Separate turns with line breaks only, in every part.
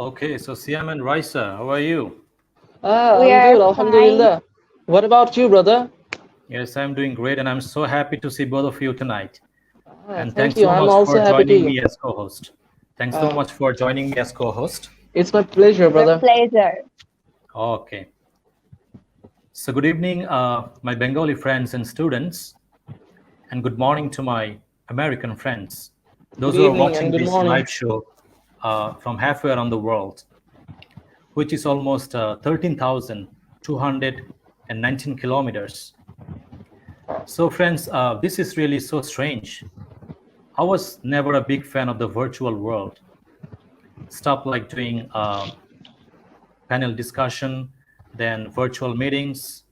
Okay, so Siam and Raisa, how are you?
We
I'm
are
good,
fine.
Alhamdulillah. What about you, brother?
Yes, I'm doing great, and I'm so happy to see both of you tonight. And
Thank
thanks
you.
so
I'm
much
also
for
happy
joining
too.
me as co-host. Thanks so
Uh,
much for joining me as co-host.
it's my pleasure,
Our
brother.
pleasure.
Okay. So good evening, my Bengali friends and students, and good morning to my American friends,
Good
those who are
evening and
watching
good
this
morning.
live show from halfway around the world, which is almost 13,219 kilometers. So friends, this is really so strange. I was never a big fan of the virtual world. Stuff like doing panel discussion, then virtual meetings.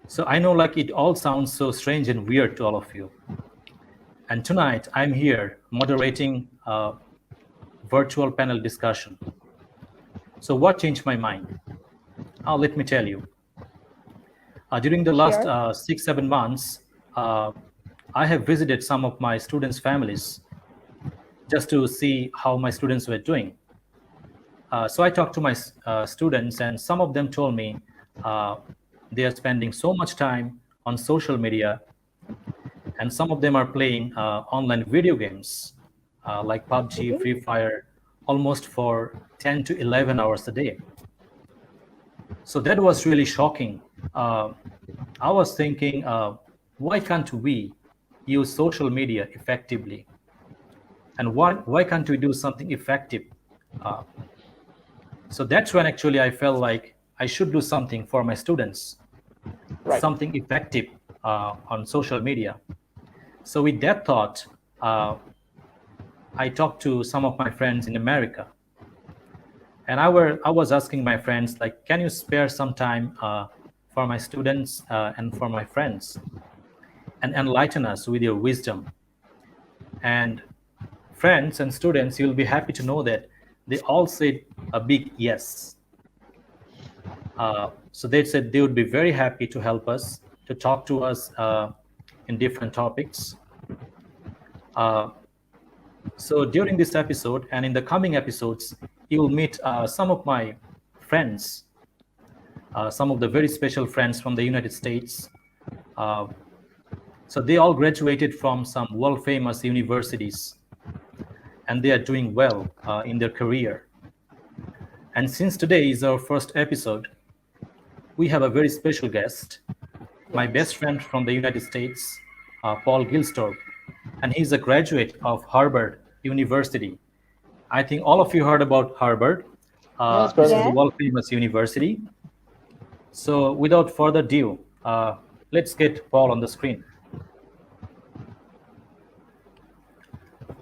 So I know like it all sounds so strange and weird to all of you. And tonight I'm here moderating a virtual panel discussion. So what changed my mind? Let me tell you. During the last
Sure.
6-7 months, I have visited some of my students' families just to see how my students were doing. So I talked to my students, and some of them told me uh, they are spending so much time on social media, and some of them are playing online video games like PUBG,
Okay.
Free Fire, almost for 10 to 11 hours a day. So that was really shocking. Uh, I was thinking, why can't we use social media effectively? And why can't we do something effective? Uh, so that's when actually I felt like I should do something for my students,
Right.
something effective on social media. So with that thought, uh, I talked to some of my friends in America, and I was asking my friends like, can you spare some time for my students and for my friends, and enlighten us with your wisdom? And friends and students, you'll be happy to know that they all said a big yes. So they said they would be very happy to help us, to talk to us in different topics. Uh, so during this episode and in the coming episodes, you will meet some of my friends, some of the very special friends from the United States. Uh, so they all graduated from some world-famous universities, and they are doing well in their career. And since today is our first episode, we have a very special guest, my
Yes.
best friend from the United States, Paul Gilsdorf, and he's a graduate of Harvard University. I think all of you heard about Harvard.
Yes,
This is
brother.
a
Yes.
world-famous university. So without further ado, let's get Paul on the screen.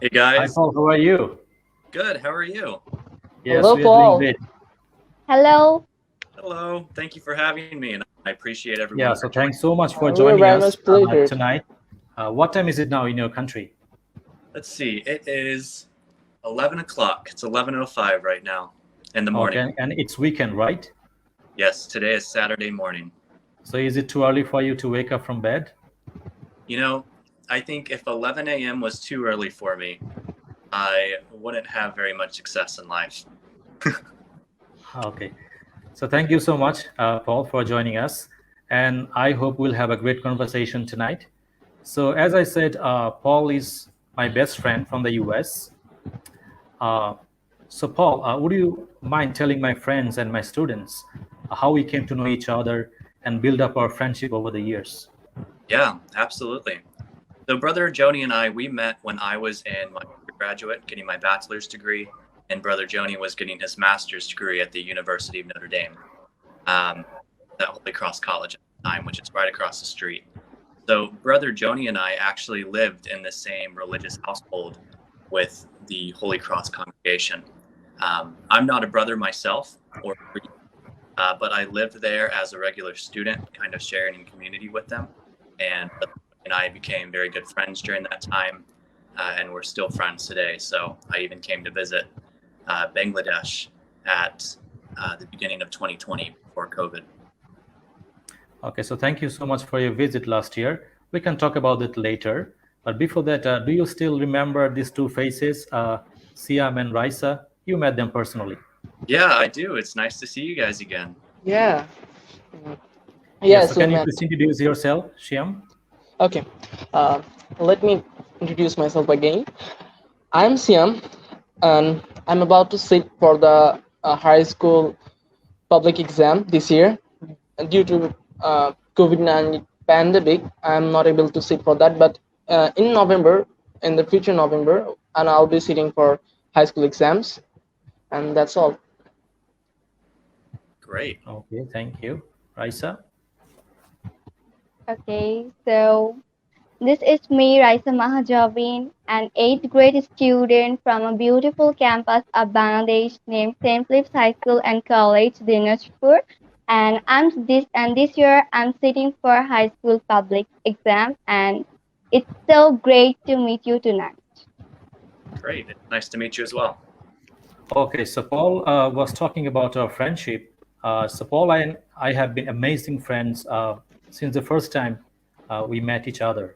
Hey
Hi,
guys,
Paul. How are you?
good. How are you?
Yes,
Hello,
we are doing
Paul.
great.
Hello.
Hello. Thank you for having me, and I appreciate
Yeah.
everyone
So
for joining.
thanks so much for
We are
joining
very
us
much pleasured.
tonight. What time is it now in your country?
Let's see. It is 11 o'clock. It's 11:05 right now in the morning.
Okay, and it's weekend, right?
Yes, today is Saturday morning.
So is it too early for you to wake up from bed?
You know, I think if 11 a.m. was too early for me, I wouldn't have very much success in life.
Okay. So thank you so much, Paul, for joining us. And I hope we'll have a great conversation tonight. So as I said, Paul is my best friend from the US. Uh, so Paul, would you mind telling my friends and my students how we came to know each other and build up our friendship over the years?
Yeah, absolutely. So brother Joni and I, we met when I was in my undergraduate, getting my bachelor's degree, and brother Joni was getting his master's degree at the University of Notre Dame, at Holy Cross College at the time, which is right across the street. So brother Joni and I actually lived in the same religious household with the Holy Cross congregation. I'm not a brother myself, but I lived there as a regular student, kind of sharing in community with them. And I became very good friends during that time, and we're still friends today. So I even came to visit Bangladesh at the beginning of 2020 before COVID.
Okay, so thank you so much for your visit last year. We can talk about it later. But before that, do you still remember these two faces, Siam and Raisa? You met them personally.
Yeah, I do. It's nice to see you guys again.
Yeah.
Yes. So
So
can you
Matt.
please introduce yourself, Shyam?
Okay. Uh, Let me introduce myself again. I'm Siam, and I'm about to sit for the high school public exam this year. Due to COVID-19 pandemic, I'm not able to sit for that. But in November, in the future November, and I'll be sitting for high school exams, and that's all.
Great.
Okay, thank you. Raisa?
Okay, so this is me, Raisa Mahajavin, an 8th grade student from a beautiful campus of Bangladesh named St. Philip's High School and College, Dinajpur. And this year I'm sitting for high school public exam, and it's so great to meet you tonight.
Great. It's nice to meet you as well.
Okay, so Paul was talking about our friendship. So Paul and I have been amazing friends since the first time we met each other.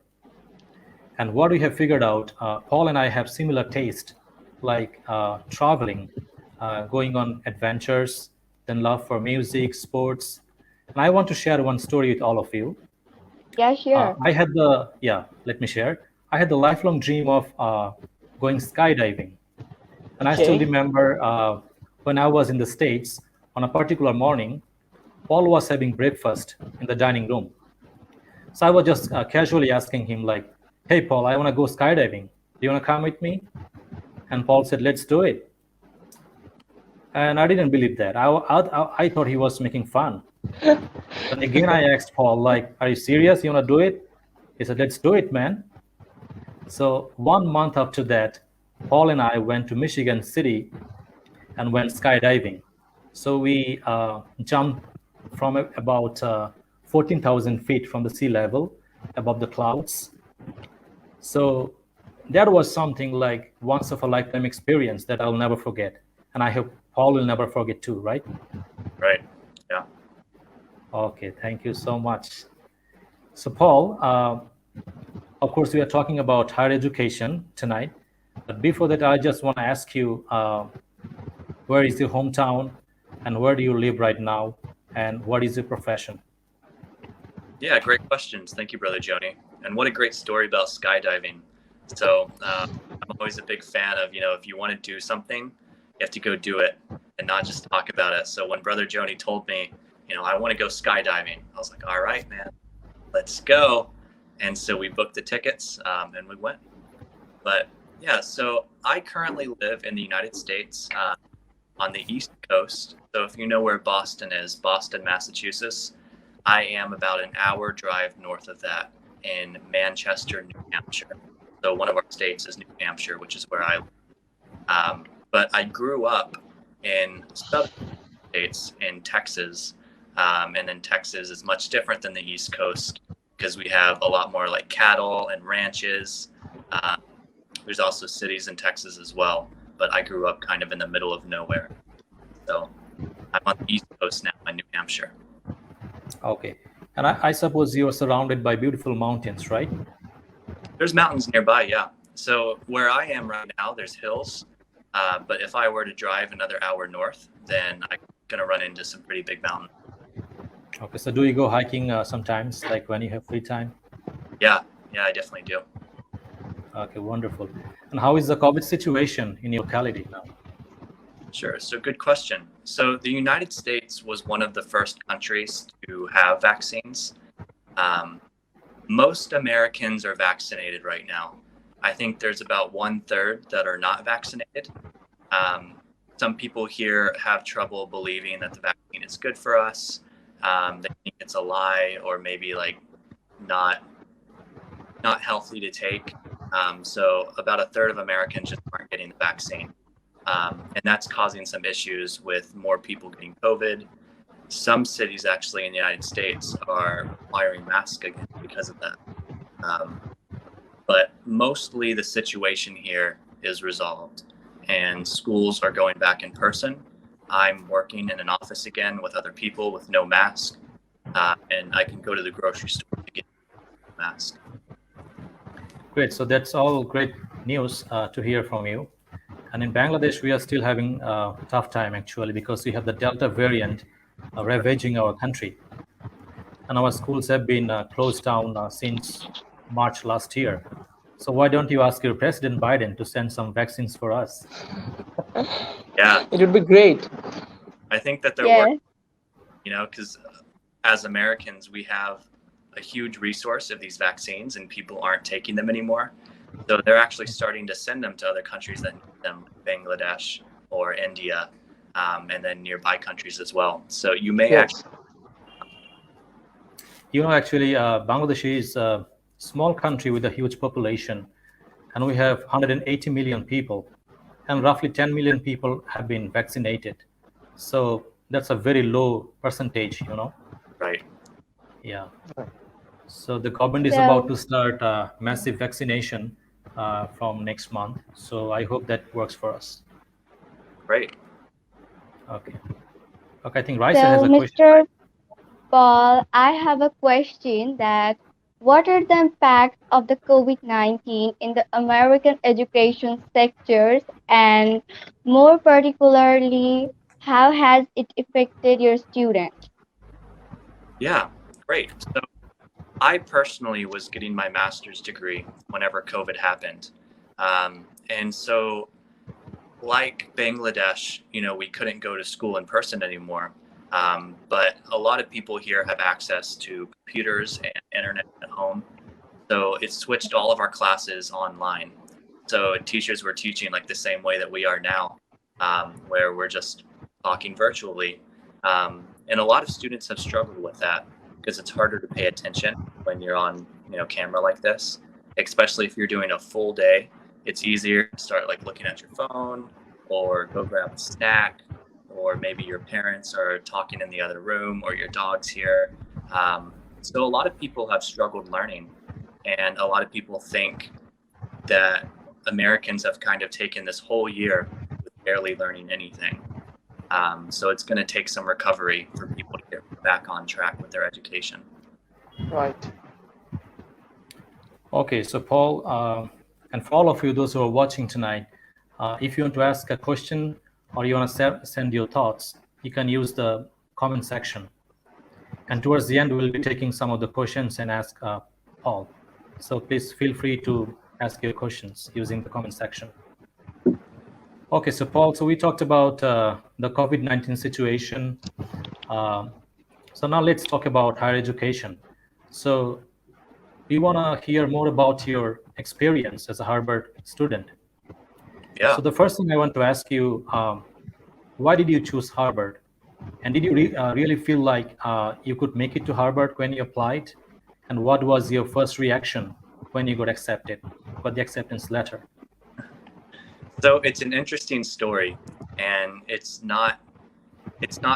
And what we have figured out, Paul and I have similar taste, like traveling, going on adventures, then love for music, sports. And I want to share one story with all of you.
Yeah, sure.
Let me share. I had the lifelong dream of going skydiving. And I still
Okay.
remember when I was in the States, on a particular morning, Paul was having breakfast in the dining room. So I was just casually asking him, like, hey, Paul, I want to go skydiving. Do you want to come with me? And Paul said, let's do it. And I didn't believe that. I thought he was making fun. But again, I asked Paul, like, are you serious? You want to do it? He said, let's do it, man. So 1 month after that, Paul and I went to Michigan City and went skydiving. So we jumped from about 14,000 feet from the sea level above the clouds. So that was something like once of a lifetime experience that I'll never forget. And I hope Paul will never forget too, right?
Right. Yeah.
Okay, thank you so much. So Paul, of course, we are talking about higher education tonight. But before that, I just want to ask you, where is your hometown and where do you live right now? And what is your profession?
Yeah, great questions. Thank you, Brother Joni. And what a great story about skydiving. So I'm always a big fan of, if you want to do something, you have to go do it and not just talk about it. So when Brother Joni told me, I want to go skydiving, I was like, all right, man, let's go. And so we booked the tickets and we went. But yeah, so I currently live in the United States on the East Coast. So if you know where Boston is, Boston, Massachusetts, I am about an hour drive north of that in Manchester, New Hampshire. So one of our states is New Hampshire, which is where I live. But I grew up in southern states in Texas. And then Texas is much different than the East Coast because we have a lot more like cattle and ranches. There's also cities in Texas as well, but I grew up kind of in the middle of nowhere. So I'm on the East Coast now in New Hampshire.
Okay. And I suppose you are surrounded by beautiful mountains, right?
There's mountains nearby, yeah. So where I am right now, there's hills. But if I were to drive another hour north, then I'm going to run into some pretty big mountains.
Okay. So do you go hiking sometimes, like when you have free time?
Yeah, I definitely do.
Okay, wonderful. And how is the COVID situation in your locality now?
Sure. So good question. So the United States was one of the first countries to have vaccines. Most Americans are vaccinated right now. I think there's about 1/3 that are not vaccinated. Some people here have trouble believing that the vaccine is good for us. They think it's a lie or maybe like not healthy to take. So about 1/3 of Americans just aren't getting the vaccine. And that's causing some issues with more people getting COVID. Some cities actually in the United States are requiring masks again because of that. But mostly the situation here is resolved and schools are going back in person. I'm working in an office again with other people with no mask. And I can go to the grocery store to get a mask.
Great. So that's all great news to hear from you. And in Bangladesh, we are still having a tough time actually because we have the Delta variant ravaging our country. And our schools have been closed down since March last year. So why don't you ask your President Biden to send some vaccines for us?
Yeah,
It would be great.
I think that they're
Yes.
working, because as Americans, we have a huge resource of these vaccines and people aren't taking them anymore. So they're actually starting to send them to other countries that need them, Bangladesh or India, and then nearby countries as well. So you may
Yes.
actually,
Actually, Bangladesh is a small country with a huge population, and we have 180 million people, and roughly 10 million people have been vaccinated. So that's a very low percentage,
right.
Yeah. So the government is
So
about to start massive vaccination from next month. So I hope that works for us.
Great.
Okay. Okay, I think Raisa has
so
a question.
Mr. Paul, I have a question that what are the impacts of the COVID-19 in the American education sectors, and more particularly, how has it affected your students?
Yeah, great. So I personally was getting my master's degree whenever COVID happened. And so, like Bangladesh, we couldn't go to school in person anymore. But a lot of people here have access to computers and internet at home. So it switched all of our classes online. So teachers were teaching like the same way that we are now, where we're just talking virtually. And a lot of students have struggled with that because it's harder to pay attention when you're on, camera like this, especially if you're doing a full day. It's easier to start like looking at your phone or go grab a snack, or maybe your parents are talking in the other room or your dog's here. So a lot of people have struggled learning, and a lot of people think that Americans have kind of taken this whole year with barely learning anything. So it's going to take some recovery for people to get back on track with their education.
Right.
Okay, so Paul, and for all of you, those who are watching tonight, if you want to ask a question or you want to send your thoughts, you can use the comment section. And towards the end, we'll be taking some of the questions and ask Paul. So please feel free to ask your questions using the comment section. Okay, so Paul, so we talked about the COVID-19 situation. So now let's talk about higher education. So we want to hear more about your experience as a Harvard student.
Yeah.
So the first thing I want to ask you, why did you choose Harvard? And did you really feel like you could make it to Harvard when you applied? And what was your first reaction when you got the acceptance letter?
So it's an interesting story, and it's not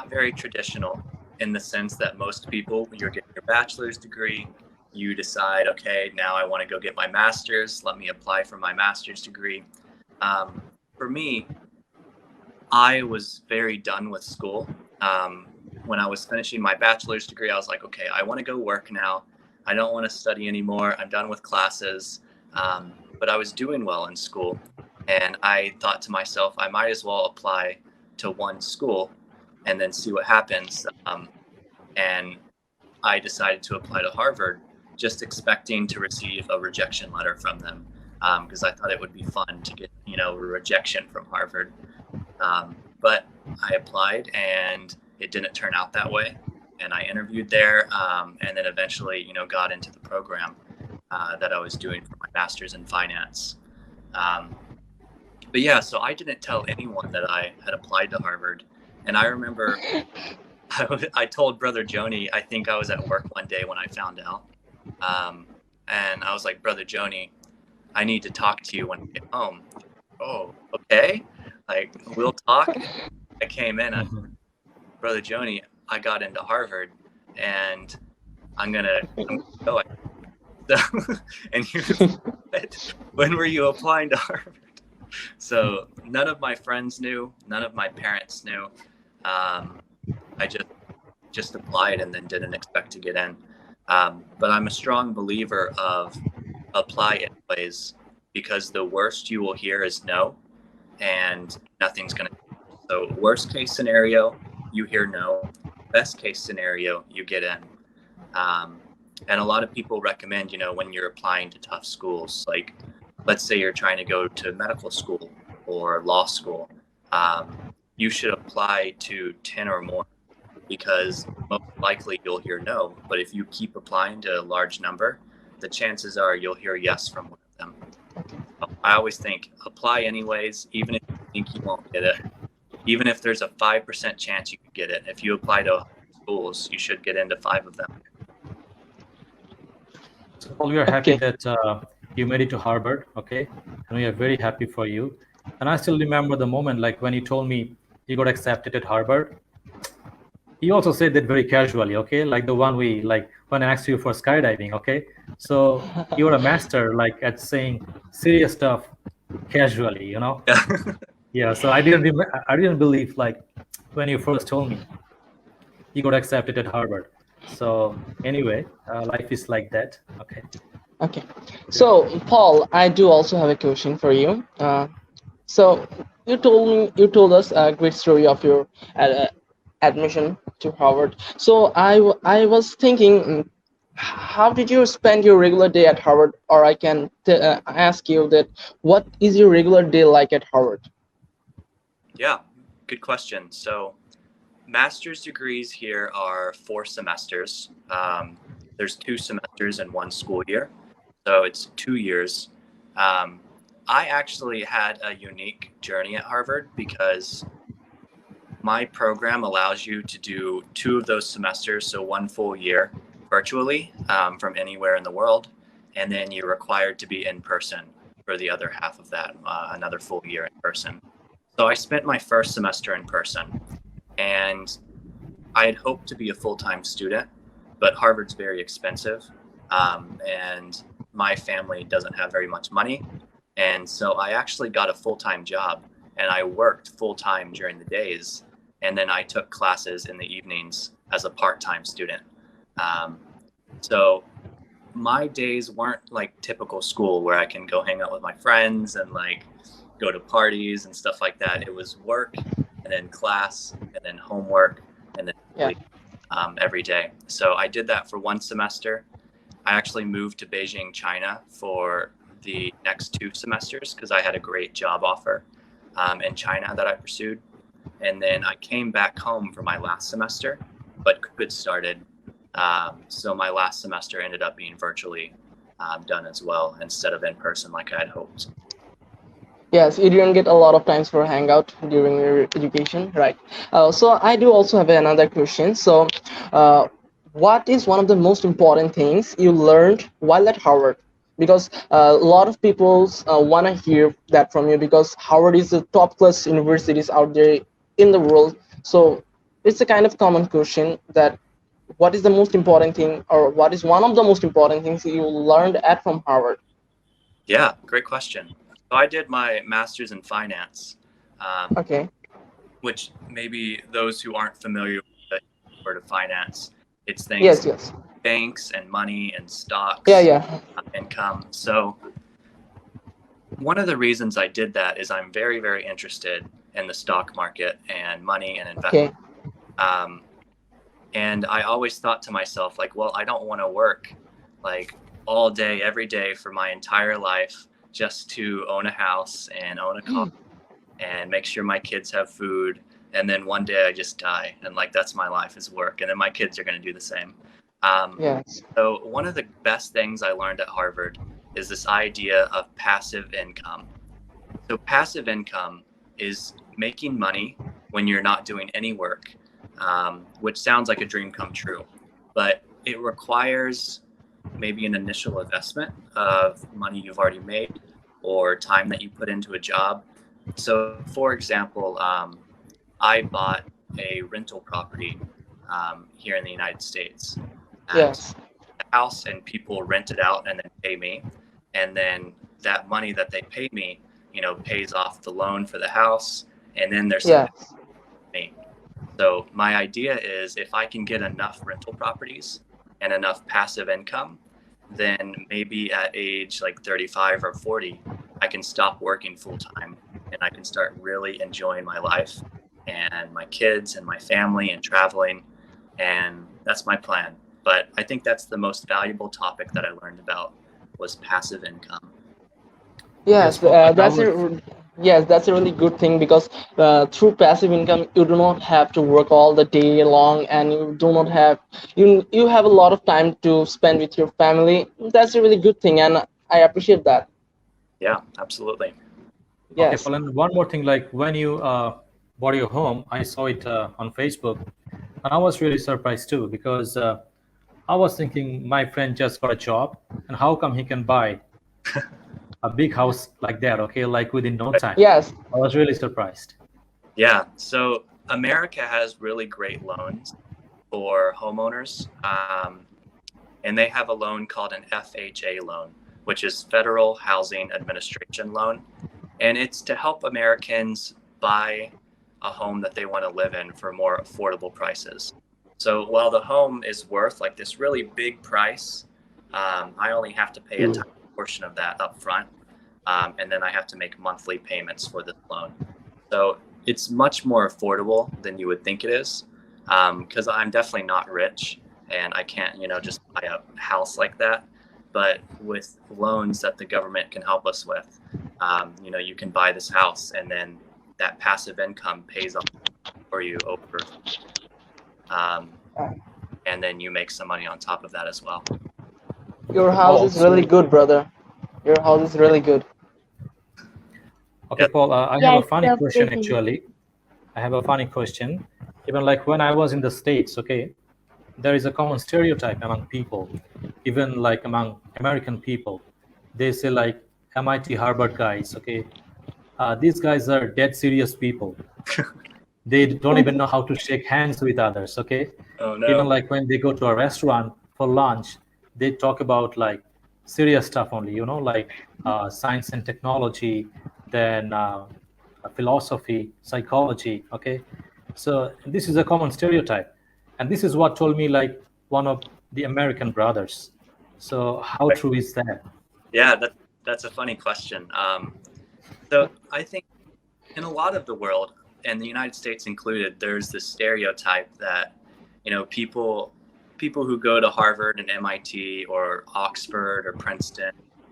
very traditional in the sense that most people, you're getting your bachelor's degree, you decide, okay, now I want to go get my master's, let me apply for my master's degree. For me, I was very done with school. When I was finishing my bachelor's degree, I was like, okay, I want to go work now. I don't want to study anymore. I'm done with classes. But I was doing well in school. And I thought to myself, I might as well apply to one school and then see what happens. And I decided to apply to Harvard, just expecting to receive a rejection letter from them, because I thought it would be fun to get, a rejection from Harvard. But I applied, and it didn't turn out that way. And I interviewed there, and then eventually, got into the program that I was doing for my master's in finance. But yeah, so I didn't tell anyone that I had applied to Harvard. And I remember I told Brother Joni, I think I was at work one day when I found out. And I was like, Brother Joni, I need to talk to you when I get home. Oh, okay. Like, we'll talk. I came in, Brother Joni, I got into Harvard, and I'm gonna go. So, and he was like, when were you applying to Harvard? So none of my friends knew, none of my parents knew. I just applied and then didn't expect to get in. But I'm a strong believer of apply anyways, because the worst you will hear is no. and nothing's going to. So worst case scenario, you hear no. Best case scenario, you get in. And a lot of people recommend, when you're applying to tough schools, like let's say you're trying to go to medical school or law school, you should apply to 10 or more, because most likely you'll hear no. But if you keep applying to a large number, the chances are you'll hear yes from one of them. I always think apply anyways, even if you think you won't get it. Even if there's a 5% chance you could get it, if you apply to 100 schools, you should get into 5 of them.
So Paul, we are happy
Okay.
that you made it to Harvard, okay? And we are very happy for you. And I still remember the moment, like when you told me you got accepted at Harvard. You also said that very casually, okay? Like the one when I asked you for skydiving, okay? So you're a master, like at saying serious stuff casually, Yeah. So I didn't believe, like when you first told me you got accepted at Harvard. So anyway, life is like that, okay?
Okay. So, Paul, I do also have a question for you. So you told us a great story of your admission to Harvard. So I was thinking, how did you spend your regular day at Harvard? Or I can ask you that, what is your regular day like at Harvard?
Yeah, good question. So master's degrees here are 4 semesters. There's 2 semesters in 1 school year, so it's 2 years. I actually had a unique journey at Harvard because my program allows you to do 2 of those semesters, so 1 full year virtually from anywhere in the world, and then you're required to be in person for the other half of that, another full year in person. So I spent my first semester in person, and I had hoped to be a full-time student, but Harvard's very expensive, and my family doesn't have very much money. And so I actually got a full-time job, and I worked full-time during the days, and then I took classes in the evenings as a part-time student. So my days weren't like typical school where I can go hang out with my friends and like go to parties and stuff like that. It was work and then class and then homework and then sleep, every day. So I did that for 1 semester. I actually moved to Beijing, China for the next 2 semesters because I had a great job offer in China that I pursued. And then I came back home for my last semester, but COVID started. So my last semester ended up being virtually done as well instead of in person like I had hoped.
Yes, you didn't get a lot of times for hangout during your education, right? So I do also have another question. So, what is one of the most important things you learned while at Harvard? Because a lot of people want to hear that from you, because Harvard is the top class universities out there in the world. So it's a kind of common question that what is the most important thing, or what is one of the most important things you learned from Harvard?
Yeah, great question. So I did my master's in finance,
Okay.
which maybe those who aren't familiar with the word of finance, it's things
Yes, yes.
banks and money and stocks,
Yeah.
income. So one of the reasons I did that is I'm very, very interested in the stock market and money and investment.
Okay.
And I always thought to myself, like, well, I don't want to work like all day, every day for my entire life just to own a house and own a car and make sure my kids have food. And then one day I just die. And like, that's my life is work. And then my kids are going to do the same.
Yes.
So one of the best things I learned at Harvard is this idea of passive income. So passive income is making money when you're not doing any work, which sounds like a dream come true, but it requires maybe an initial investment of money you've already made or time that you put into a job. So for example, I bought a rental property here in the United States.
Yes.
A house, and people rent it out and then pay me. And then that money that they pay me, pays off the loan for the house. And then there's
Yes.
me. So my idea is if I can get enough rental properties and enough passive income, then maybe at age like 35 or 40, I can stop working full time and I can start really enjoying my life and my kids and my family and traveling. And that's my plan. But I think that's the most valuable topic that I learned about was passive income.
Yes,
Well, like I
that's
was,
a yes, that's a really good thing because through passive income, you do not have to work all the day long, and you do not have you have a lot of time to spend with your family. That's a really good thing, and I appreciate that.
Yeah, absolutely.
okay,
Yes,
Paul, and one more thing, like when you bought your home, I saw it on Facebook, and I was really surprised too because I was thinking my friend just got a job, and how come he can buy a big house like that? Okay, like within no time.
yes,
I was really surprised.
Yeah. So America has really great loans for homeowners. And they have a loan called an FHA loan, which is Federal Housing Administration loan. And it's to help Americans buy a home that they want to live in for more affordable prices. So while the home is worth like this really big price, I only have to pay a tiny portion of that up front. And then I have to make monthly payments for this loan. So it's much more affordable than you would think it is, because I'm definitely not rich and I can't, just buy a house like that. But with loans that the government can help us with, you can buy this house and then that passive income pays off for you over, and then you make some money on top of that as well.
your house
Oh,
is really good, brother. Your house is really good.
okay, Paul, I
Yeah,
have a
it's
funny
so
question
pretty.
actually. I have a funny question. Even like when I was in the States, okay, there is a common stereotype among people, even like among American people. They say like MIT, Harvard guys, okay, these guys are dead serious people. They don't even know how to shake hands with others, okay?
Oh
Even
no.
like when they go to a restaurant for lunch, they talk about like serious stuff only, like science and technology, then philosophy, psychology, okay? So this is a common stereotype. And this is what told me like one of the American brothers. So how true is that?
Yeah, that's a funny question. So I think in a lot of the world, and the United States included, there's this stereotype that people who go to Harvard and MIT or Oxford or Princeton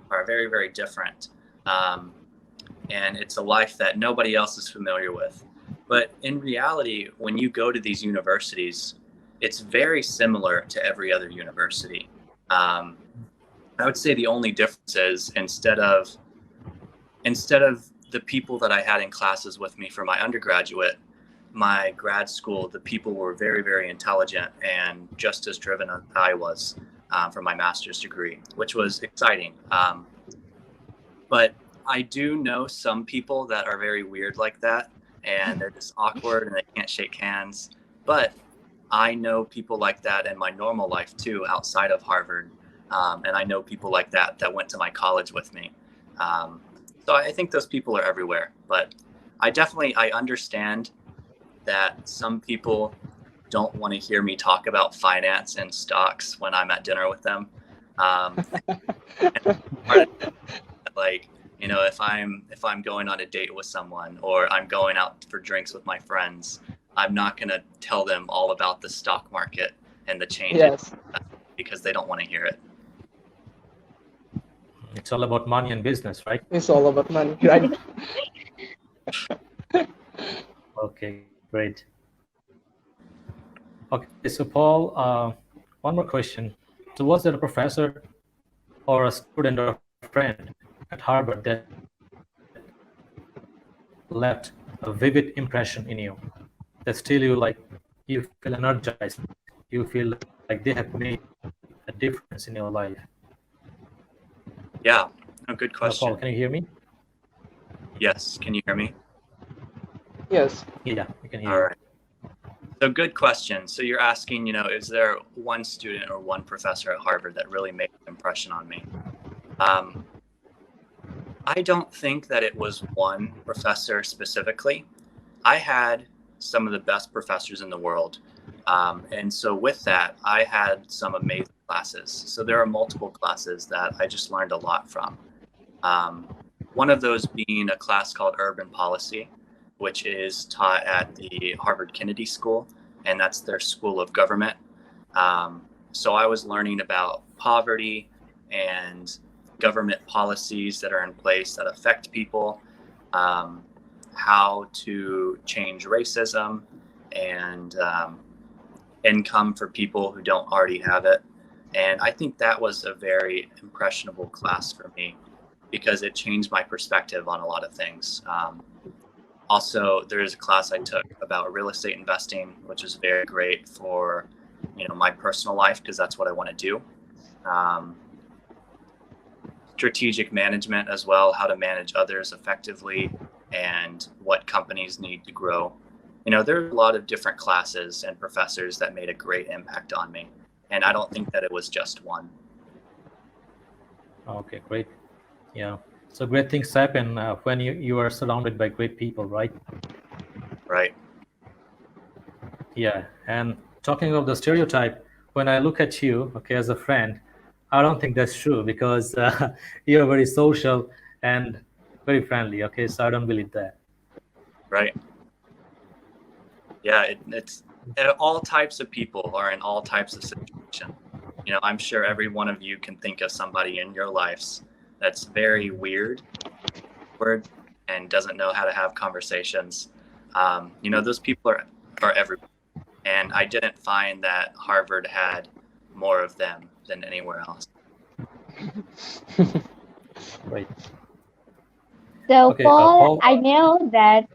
are very, very different, and it's a life that nobody else is familiar with. But in reality, when you go to these universities, it's very similar to every other university. Um, I would say the only difference is instead of the people that I had in classes with me for my undergraduate, my grad school, the people were very, very intelligent and just as driven as I was, for my master's degree, which was exciting. But I do know some people that are very weird like that, and they're just awkward and they can't shake hands. But I know people like that in my normal life too, outside of Harvard. And I know people like that went to my college with me. So I think those people are everywhere. But I understand that some people don't want to hear me talk about finance and stocks when I'm at dinner with them. And part of it, like, if I'm going on a date with someone or I'm going out for drinks with my friends, I'm not going to tell them all about the stock market and the changes,
Yes,
because they don't want to hear it.
It's all about money and business, right?
it's all about money, right?
Okay, great. Okay, so Paul, one more question. So was there a professor or a student or a friend at Harvard that left a vivid impression in you, that still you feel energized, you feel like they have made a difference in your life?
Yeah, good
Paul,
question.
can you hear me?
Yes, can you hear me?
Yes,
Yeah, we can hear
All
you.
right. So good question. So you're asking, is there one student or one professor at Harvard that really made an impression on me? I don't think that it was one professor specifically. I had some of the best professors in the world. And so with that, I had some amazing classes. So there are multiple classes that I just learned a lot from. one of those being a class called Urban Policy, which is taught at the Harvard Kennedy School, and that's their school of government. So I was learning about poverty and government policies that are in place that affect people, how to change racism and income for people who don't already have it. And I think that was a very impressionable class for me because it changed my perspective on a lot of things. Also, there is a class I took about real estate investing, which is very great for, my personal life because that's what I want to do. Strategic management as well, how to manage others effectively and what companies need to grow. There are a lot of different classes and professors that made a great impact on me. And I don't think that it was just one.
Okay, great. Yeah. So great things happen when you are surrounded by great people, right?
Right.
Yeah. And talking of the stereotype, when I look at you, okay, as a friend, I don't think that's true because you're very social and very friendly. Okay, so I don't believe that.
Right. Yeah, it's all types of people are in all types of situations. I'm sure every one of you can think of somebody in your lives that's very weird and doesn't know how to have conversations. Those people are everywhere. And I didn't find that Harvard had more of them than anywhere else.
Right.
So,
Okay,
Paul,
Paul.
I know that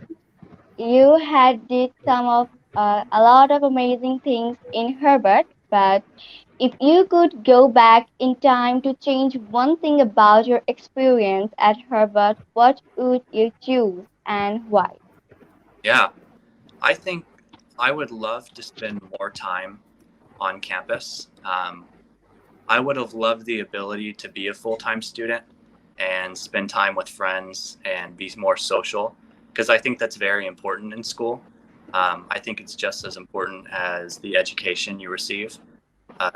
you had did some of a lot of amazing things in Herbert, but if you could go back in time to change one thing about your experience at Herbert, what would you choose and why?
Yeah, I think I would love to spend more time on campus. I would have loved the ability to be a full-time student and spend time with friends and be more social because I think that's very important in school. I think it's just as important as the education you receive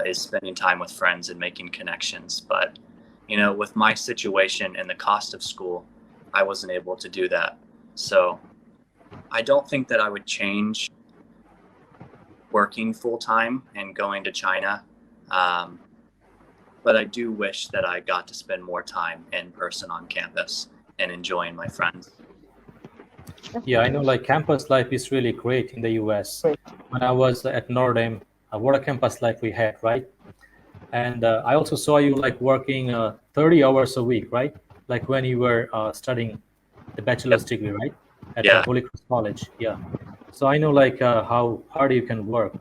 is spending time with friends and making connections. But, with my situation and the cost of school, I wasn't able to do that. So I don't think that I would change working full-time and going to China. But I do wish that I got to spend more time in person on campus and enjoying my friends.
Yeah, I know like campus life is really great in the US. When I was at Notre Dame, what a campus life we had, right? And I also saw you like working 30 hours a week, right? Like when you were studying the bachelor's degree, right? At
Yeah.
Holy Cross College. Yeah. So I know like how hard you can work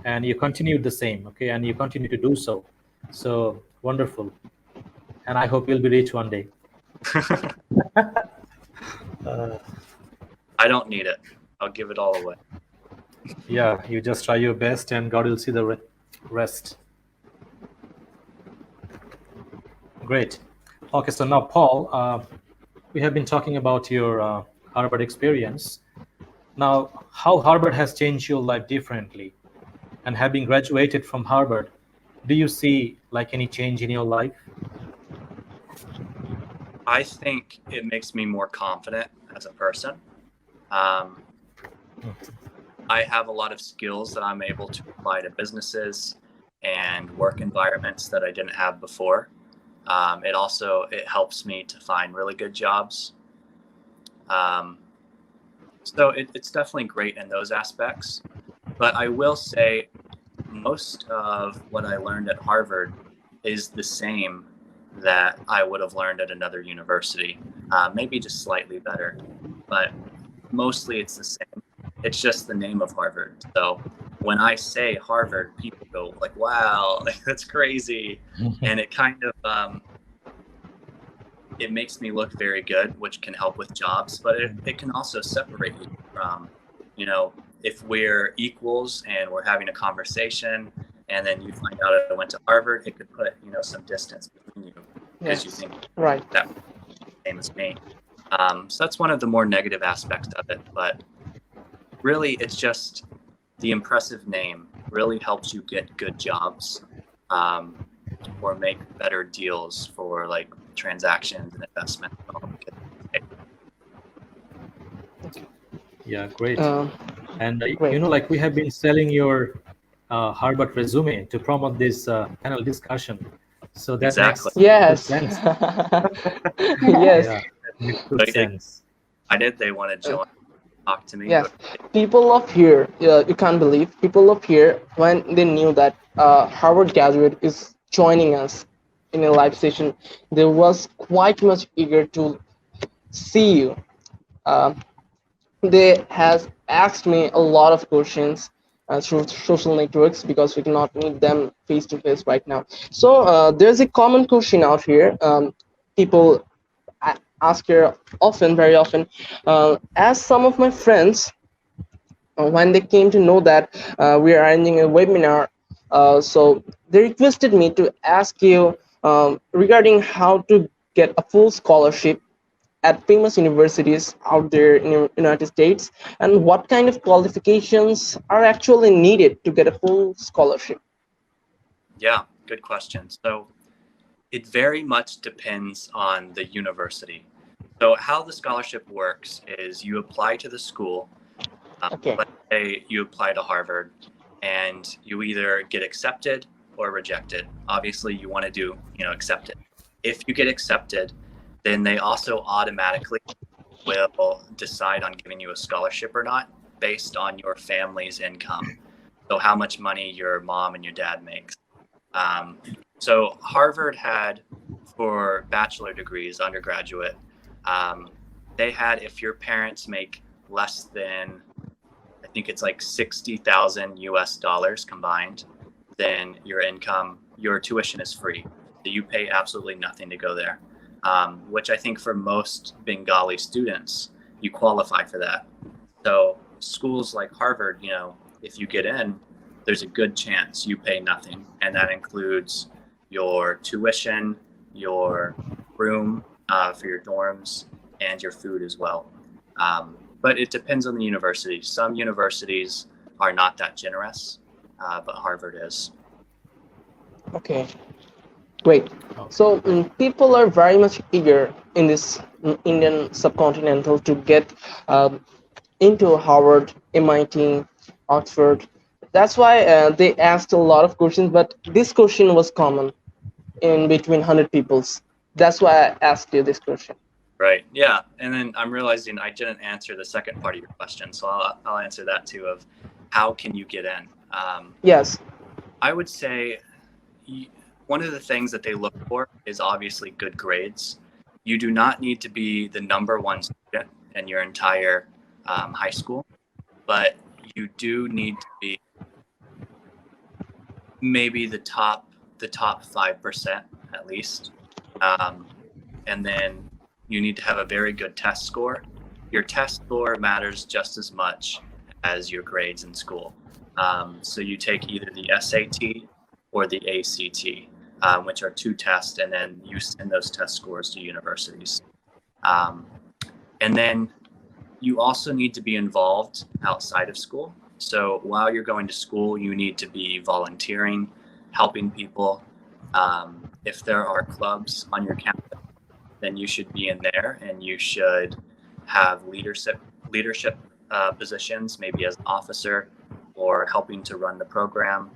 and you continued the same, okay? And you continue to do so. So wonderful. And I hope you'll be rich one day.
I don't need it. I'll give it all away.
Yeah, you just try your best and God will see the rest. Great. Okay, so now Paul, we have been talking about your Harvard experience. Now, how Harvard has changed your life differently? And having graduated from Harvard, do you see like any change in your life?
I think it makes me more confident as a person. I have a lot of skills that I'm able to apply to businesses and work environments that I didn't have before. It helps me to find really good jobs. So it's definitely great in those aspects. But I will say most of what I learned at Harvard is the same that I would have learned at another university, maybe just slightly better, but mostly it's the same. It's just the name of Harvard. So when I say Harvard, people go like, wow, that's crazy. And it kind of, it makes me look very good, which can help with jobs, but it can also separate you from, if we're equals and we're having a conversation and then you find out I went to Harvard, it could put, some distance between you because you think
Right.
that same as me. So that's one of the more negative aspects of it, but really it's just the impressive name really helps you get good jobs or make better deals for like transactions and investment.
Yeah, great.
Uh,
And
Great.
like we have been selling your Harvard resume to promote this panel discussion. So that
Exactly.
makes good
Yes.
sense.
Yes.
Yeah, that makes good
Like,
sense.
I did. They want to
Uh,
join, talk to me,
Yes.
but
People of here, you can't believe, people of here, when they knew that Harvard graduate is joining us in a live session, they was quite much eager to see you. Uh, they has asked me a lot of questions through social networks because we cannot meet them face to face right now. So there's a common question out here. People ask here often, very often. As some of my friends, when they came to know that we are arranging a webinar, so they requested me to ask you regarding how to get a full scholarship at famous universities out there in the United States, and what kind of qualifications are actually needed to get a full scholarship.
yeah, good question. So it very much depends on the university. So how the scholarship works is you apply to the school.
Okay.
Let's say you apply to Harvard, and you either get accepted or rejected. Obviously, you want to do accepted. If you get accepted, then they also automatically will decide on giving you a scholarship or not based on your family's income. So how much money your mom and your dad makes. Um, so Harvard had, for bachelor degrees, undergraduate, they had, if your parents make less than, I think it's like 60,000 US dollars combined, then your tuition is free. So you pay absolutely nothing to go there, which I think for most Bengali students, you qualify for that. So schools like Harvard, if you get in, there's a good chance you pay nothing. And that includes your tuition, your room for your dorms, and your food as well. But it depends on the university. Some universities are not that generous, but Harvard is.
Okay. Great.
Okay,
So
great.
people are very much eager in this Indian subcontinental to get into Harvard, MIT, Oxford. That's why they asked a lot of questions, but this question was common in between 100 people's. That's why I asked you this question.
Right. Yeah. And then I'm realizing I didn't answer the second part of your question. So I'll answer that too, of how can you get in?
Yes.
I would say one of the things that they look for is obviously good grades. You do not need to be the number one student in your entire high school, but you do need to be maybe the top 5% at least. And then you need to have a very good test score. Your test score matters just as much as your grades in school. So you take either the SAT or the ACT, which are two tests, and then you send those test scores to universities. And then you also need to be involved outside of school. So while you're going to school, you need to be volunteering, helping people. If there are clubs on your campus, then you should be in there, and you should have leadership positions, maybe as an officer or helping to run the program.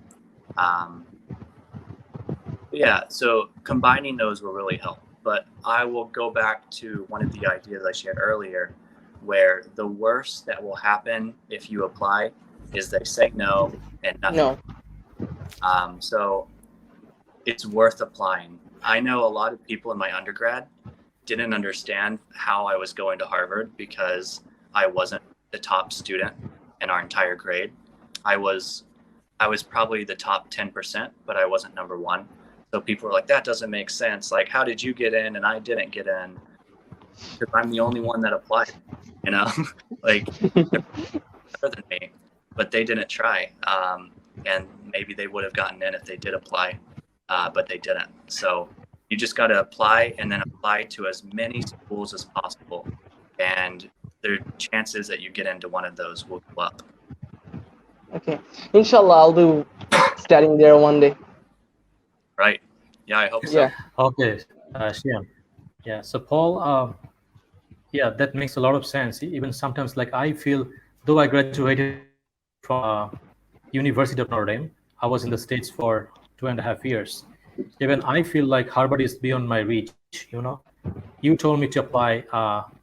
Yeah, so combining those will really help. But I will go back to one of the ideas I shared earlier, where the worst that will happen if you apply is they say no and nothing.
No.
So it's worth applying. I know a lot of people in my undergrad didn't understand how I was going to Harvard because I wasn't the top student in our entire grade. I was probably the top 10%, but I wasn't number one. So people were like, that doesn't make sense. Like, how did you get in and I didn't get in? Because I'm the only one that applied, like they're better than me, but they didn't try. And maybe they would have gotten in if they did apply, but they didn't. So you just got to apply, and then apply to as many schools as possible. And the chances that you get into one of those will go up.
Okay. Inshallah, I'll be studying there one day.
Right. Yeah, I hope so.
Yeah.
Okay, Shyam. Yeah, so Paul, yeah, that makes a lot of sense. Even sometimes, like I feel though I graduated from University of Notre Dame, I was in the States for 2.5 years. Even I feel like Harvard is beyond my reach. You told me to apply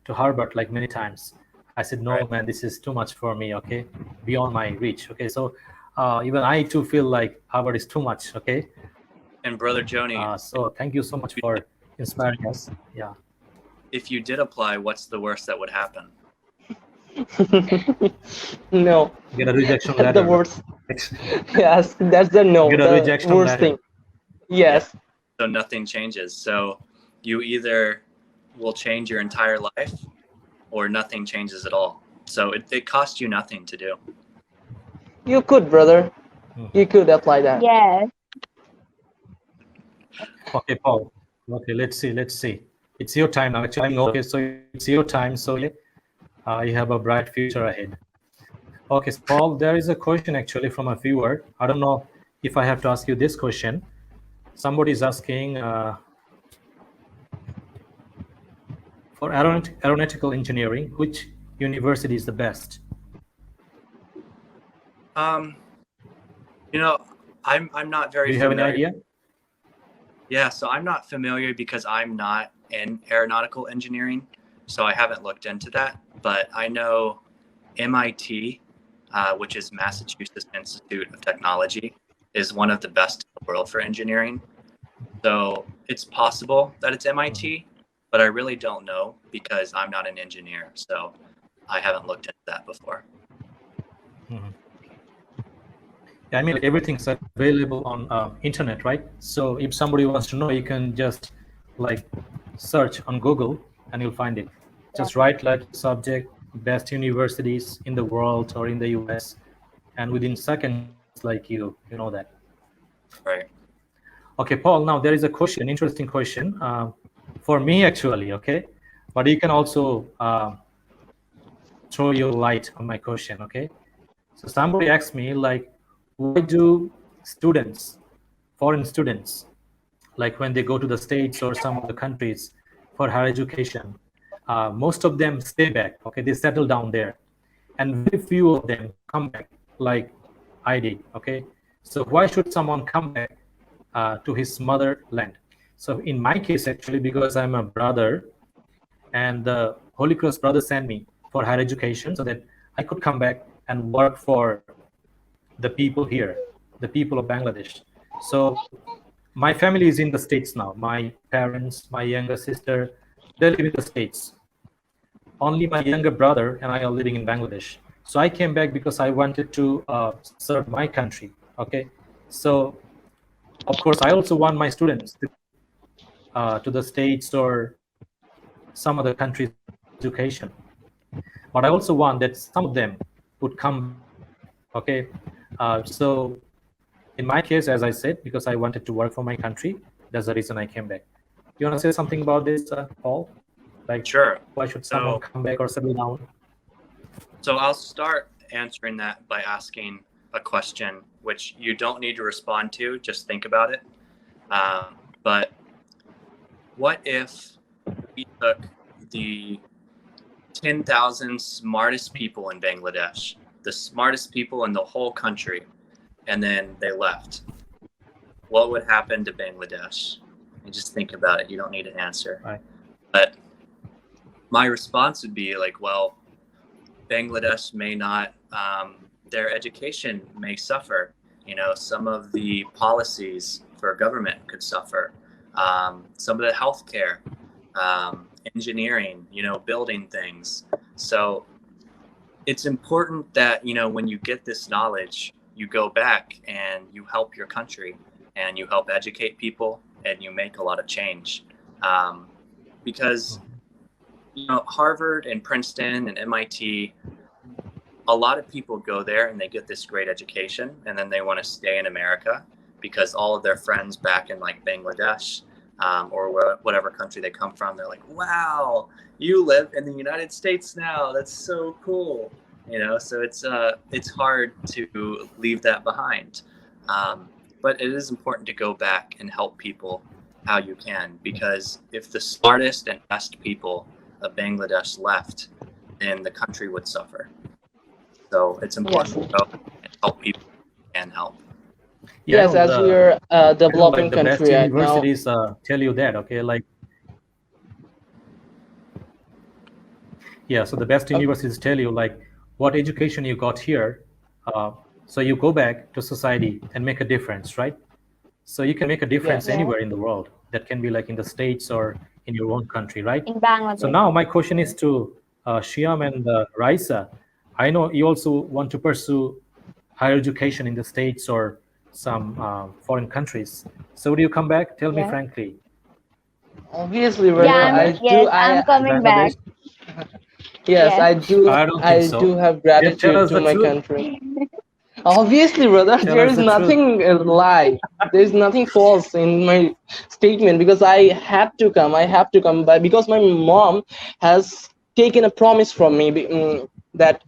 to Harvard like many times. I said, no,
Right.
man, this is too much for me. Okay, beyond my reach. Okay, so even I too feel like Harvard is too much. Okay,
And Brother Joni,
so thank you so much for inspiring us. Yeah,
if you did apply, what's the worst that would happen?
No,
get a rejection
that's the
letter.
worst.
Right?
Yes, that's the no,
Get a
the
rejection
worst
letter.
thing. Yes.
So nothing changes. So you either will change your entire life or nothing changes at all. So it costs you nothing to do.
You could, brother. You could apply that.
Yes.
Okay, Paul. Okay, let's see. It's your time now. Actually, I'm okay. So it's your time. So you have a bright future ahead. Okay, so Paul, there is a question actually from a viewer. I don't know if I have to ask you this question. Somebody is asking for aeronautical engineering, which university is the best?
You know, I'm not very
Do you have any
familiar.
idea?
Yeah, so I'm not familiar because I'm not in aeronautical engineering, so I haven't looked into that. But I know MIT, which is Massachusetts Institute of Technology, is one of the best in the world for engineering. So it's possible that it's MIT, but I really don't know because I'm not an engineer. So I haven't looked into that before.
Yeah, I mean, everything's available on internet, right? So if somebody wants to know, you can just like search on Google and you'll find it. Just write like subject, best universities in the world or in the US, and within seconds, like you know that.
Right.
Okay, Paul, now there is a question, interesting question for me actually, okay? But you can also throw your light on my question, okay? So somebody asked me like, why do students, foreign students, like when they go to the States or some of the countries for higher education, most of them stay back, okay? They settle down there. And very few of them come back like I did, okay? So why should someone come back to his motherland? So in my case, actually, because I'm a brother and the Holy Cross brother sent me for higher education so that I could come back and work for the people here, the people of Bangladesh. So my family is in the States now. My parents, my younger sister, they live in the States. Only my younger brother and I are living in Bangladesh. So I came back because I wanted to serve my country. Okay, so of course I also want my students to the States or some other countries for education. But I also want that some of them would come back. Okay, so in my case, as I said, because I wanted to work for my country, that's the reason I came back. You want to say something about this, Paul? Like,
Sure.
why should someone
So,
come back or settle down?
so I'll start answering that by asking a question, which you don't need to respond to, just think about it. But what if we took the 10,000 smartest people in Bangladesh, the smartest people in the whole country, and then they left? What would happen to Bangladesh? And just think about it. You don't need an answer.
Right.
But my response would be like, well, Bangladesh may not, their education may suffer. You know, some of the policies for government could suffer. Some of the healthcare, engineering, you know, building things. So it's important that, you know, when you get this knowledge, you go back and you help your country and you help educate people and you make a lot of change. Because, you know, Harvard and Princeton and MIT, a lot of people go there and they get this great education and then they want to stay in America because all of their friends back in like Bangladesh or whatever country they come from, they're like, wow, you live in the United States now. That's so cool. You know, so it's hard to leave that behind. But it is important to go back and help people how you can, because if the smartest and best people of Bangladesh left, then the country would suffer. So it's important
Yes.
to go and help people who can help.
Yeah,
Yes, as we are a
like
developing
the best
country right now.
universities tell you that, okay? Like, yeah, so the best universities tell you like what education you got here, uh, so you go back to society and make a difference, right? So you can make a difference
Yes.
Yes.
anywhere in the world. That can be like in the States or in your own country, right?
In
So
Bangladesh.
now my question is to Shyam and Raisa. I know you also want to pursue higher education in the States or some foreign countries. So would you come back? Tell me
Yes.
frankly.
Obviously,
Would you
brother,
come back
Yes, I'm
to
coming back.
Bangladesh?
yes,
Yes.
I don't think
I
so.
do have
Then tell
gratitude
us
to
the
my
truth.
country. Obviously, brother,
Tell
there
us
is
the truth.
nothing lie. There is nothing false in my statement because I had to come. I have to come by because my mom has taken a promise from me that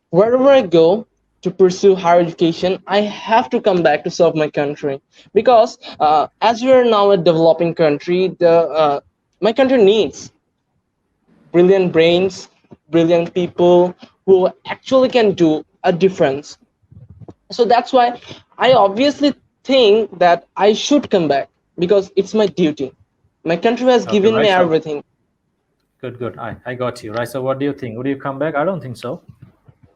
wherever I go to pursue higher education, I have to come back to serve my country. Because as we are now a developing country, the my country needs brilliant brains, brilliant people who actually can do a difference. So that's why I obviously think that I should come back because it's my duty. My country has
Okay,
given me
Raisa.
everything.
Good, good. I got you. Raisa, what do you think? Would you come back? I don't think so.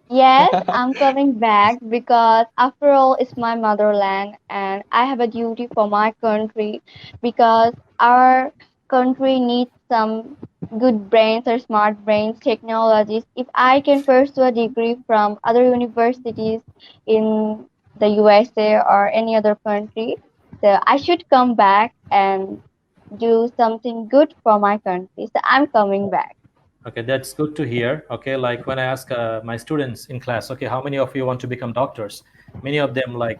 Yes, I'm coming back because after all, it's my motherland and I have a duty for my country because our country needs some good brains or smart brains, technologies. If I can pursue a degree from other universities in the USA or any other country, so I should come back and do something good for my country. So I'm coming back.
Okay, that's good to hear. Okay, like when I ask my students in class, okay, how many of you want to become doctors? Many of them like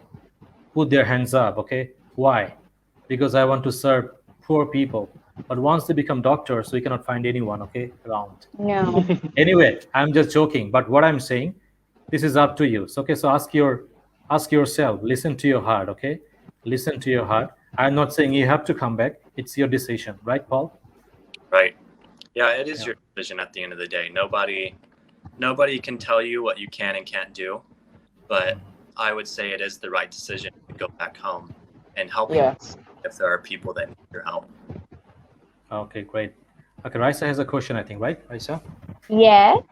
put their hands up. Okay, why? Because I want to serve poor people. But once they become doctors, we cannot find anyone, okay, around.
No.
Anyway, I'm just joking. But what I'm saying, this is up to you. So, okay, so ask yourself. Listen to your heart. Okay, listen to your heart. I'm not saying you have to come back. It's your decision, right, Paul?
Right. Yeah, it is
Yeah.
your decision at the end of the day. Nobody can tell you what you can and can't do, but I would say it is the right decision to go back home and help people
Yes.
if there are people that need your help.
Okay, great. Okay, Raisa has a question, I think, right, Raisa?
Yes.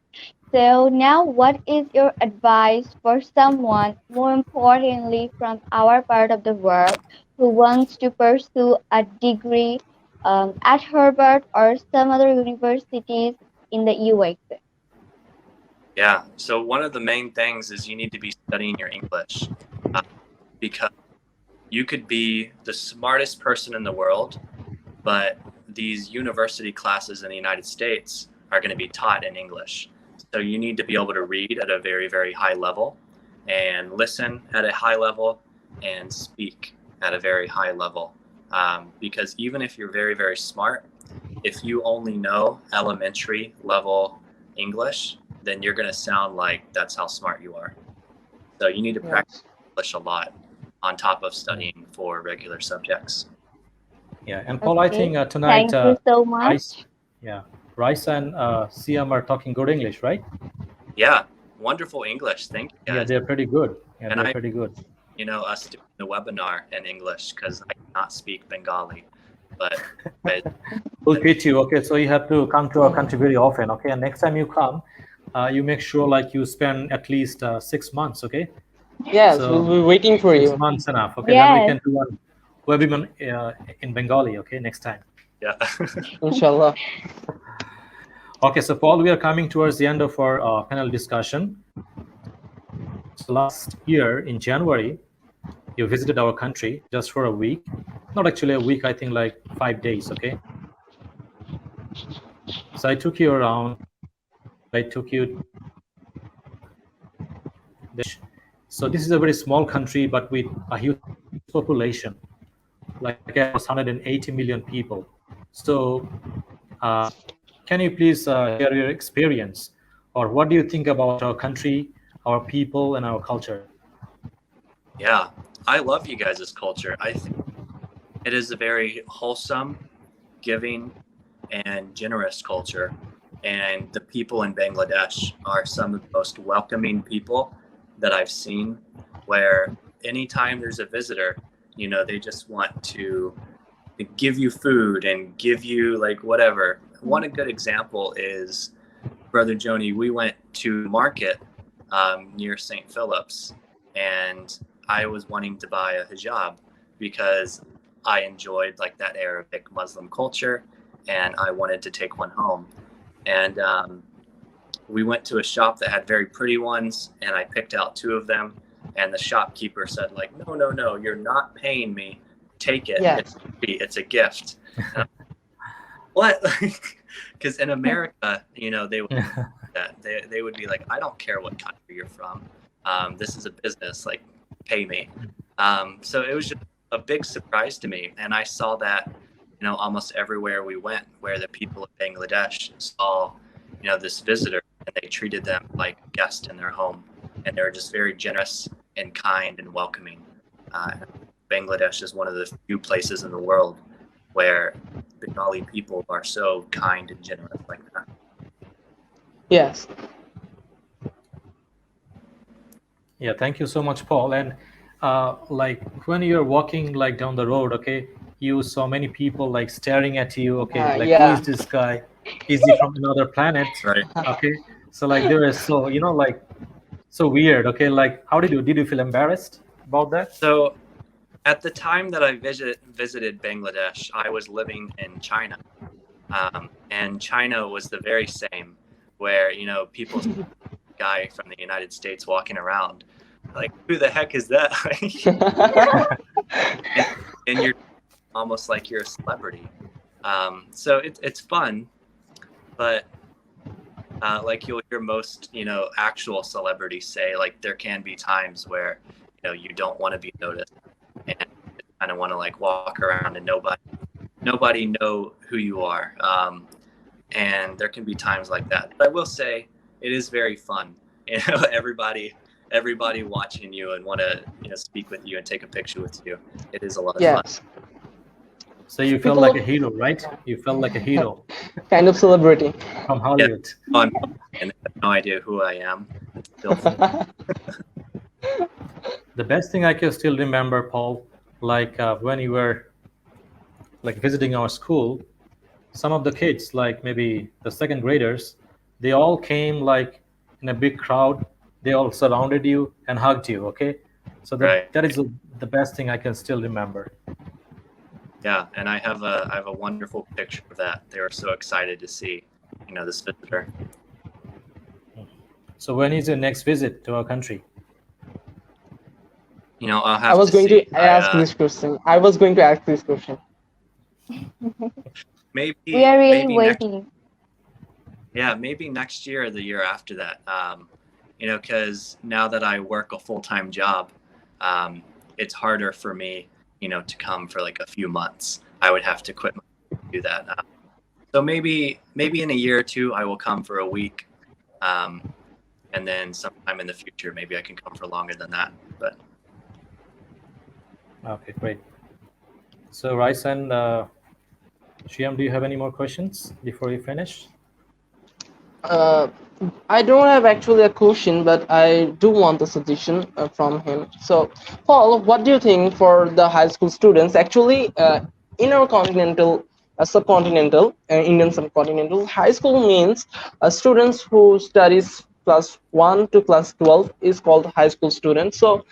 So now what is your advice for someone, more importantly from our part of the world, who wants to pursue a degree at Harvard or some other universities in the USA?
Yeah. So one of the main things is you need to be studying your English, uh, because you could be the smartest person in the world, but these university classes in the United States are going to be taught in English. So you need to be able to read at a very, very high level and listen at a high level and speak at a very high level. Because even if you're very, very smart, if you only know elementary level English, then you're going to sound like that's how smart you are. So you need to practice
Yes.
English a lot on top of studying for regular subjects.
Yeah, and Paul, I think
Okay.
tonight,
Thank you so
Rice,
much.
yeah, Rice and Siam are talking good English, right?
Yeah, wonderful English. Thank you
Yeah,
guys.
they're pretty good. Yeah,
And
they're
I,
pretty good.
us doing the webinar in English because I cannot speak Bengali, but I,
We'll teach you. Okay, so you have to come to our country very often. Okay, and next time you come, you make sure like you spend at least 6 months. Okay,
Yes, we'll
so
be waiting for
6 months enough. Okay, then we
Yes.
can do one webinar in Bengali. Okay, next time.
yeah.
you, inshallah.
Okay, so Paul, we are coming towards the end of our panel discussion. So last year in January, you visited our country just for a week. Not actually a week, I think like 5 days, okay? So I took you around. I took you. So this is a very small country, but with a huge population, like almost 180 million people. So can you please share your experience, or what do you think about our country, our people, and our culture?
Yeah, I love you guys' culture. I think it is a very wholesome, giving, and generous culture. And the people in Bangladesh are some of the most welcoming people that I've seen, where anytime there's a visitor, they just want to give you food and give you like whatever. One good example is Brother Joni. We went to market near St. Philip's, and I was wanting to buy a hijab because I enjoyed like that Arabic Muslim culture, and I wanted to take one home. And we went to a shop that had very pretty ones, and I picked out 2 of them. And the shopkeeper said, like, no, you're not paying me. Take it.
Yeah.
It's a gift. What? Because in America, they would do that. They would be like, I don't care what country you're from. This is a business. Like, pay me. So it was just a big surprise to me, and I saw that almost everywhere we went, where the people of Bangladesh saw this visitor, and they treated them like a guest in their home, and they were just very generous and kind and welcoming. Bangladesh is one of the few places in the world where Bengali people are so kind and generous like that.
Yes.
Yeah, thank you so much, Paul. And like when you're walking like down the road, okay, you saw many people like staring at you, okay, like who
Yeah.
is this guy? Is he from another planet?
Right.
Okay, so like there is so like so weird. Okay, like how did you feel embarrassed about that?
So at the time that I visited Bangladesh, I was living in China, and China was the very same, where people see a guy from the United States walking around, like, who the heck is that? and you're almost like you're a celebrity. So it's fun, but like you'll hear most actual celebrities say, like, there can be times where you don't want to be noticed, and you kind of want to like walk around and nobody know who you are. And there can be times like that. But I will say it is very fun. Everybody watching you and want to speak with you and take a picture with you. It is a lot of fun.
Yes.
So you felt like a hero, right? You felt like a hero
Kind of celebrity.
from Hollywood.
Fun, and I have no idea who I am. It's still fun.
The best thing I can still remember, Paul, like when you were like visiting our school, some of the kids, like maybe the second graders, they all came like in a big crowd. They all surrounded you and hugged you. Okay, so
Right.
that is the best thing I can still remember.
Yeah, and I have a wonderful picture of that. They were so excited to see this visitor.
So when is your next visit to our country?
I'll have
I was going
see.
to ask this question. I was going to ask this question.
Maybe
We are really
maybe next,
waiting.
maybe next year or the year after that. Because now that I work a full-time job, it's harder for me, to come for like a few months. I would have to quit to do that. So maybe in a year or 2, I will come for a week, and then sometime in the future, maybe I can come for longer than that. But
Okay, great. So Rice and Shyam, do you have any more questions before we finish?
I don't have actually a question, but I do want a suggestion from him. So, Paul, what do you think for the high school students? Actually, in our continental, subcontinental, Indian subcontinental, high school means students who studies class 1 to class 12 is called high school students. So,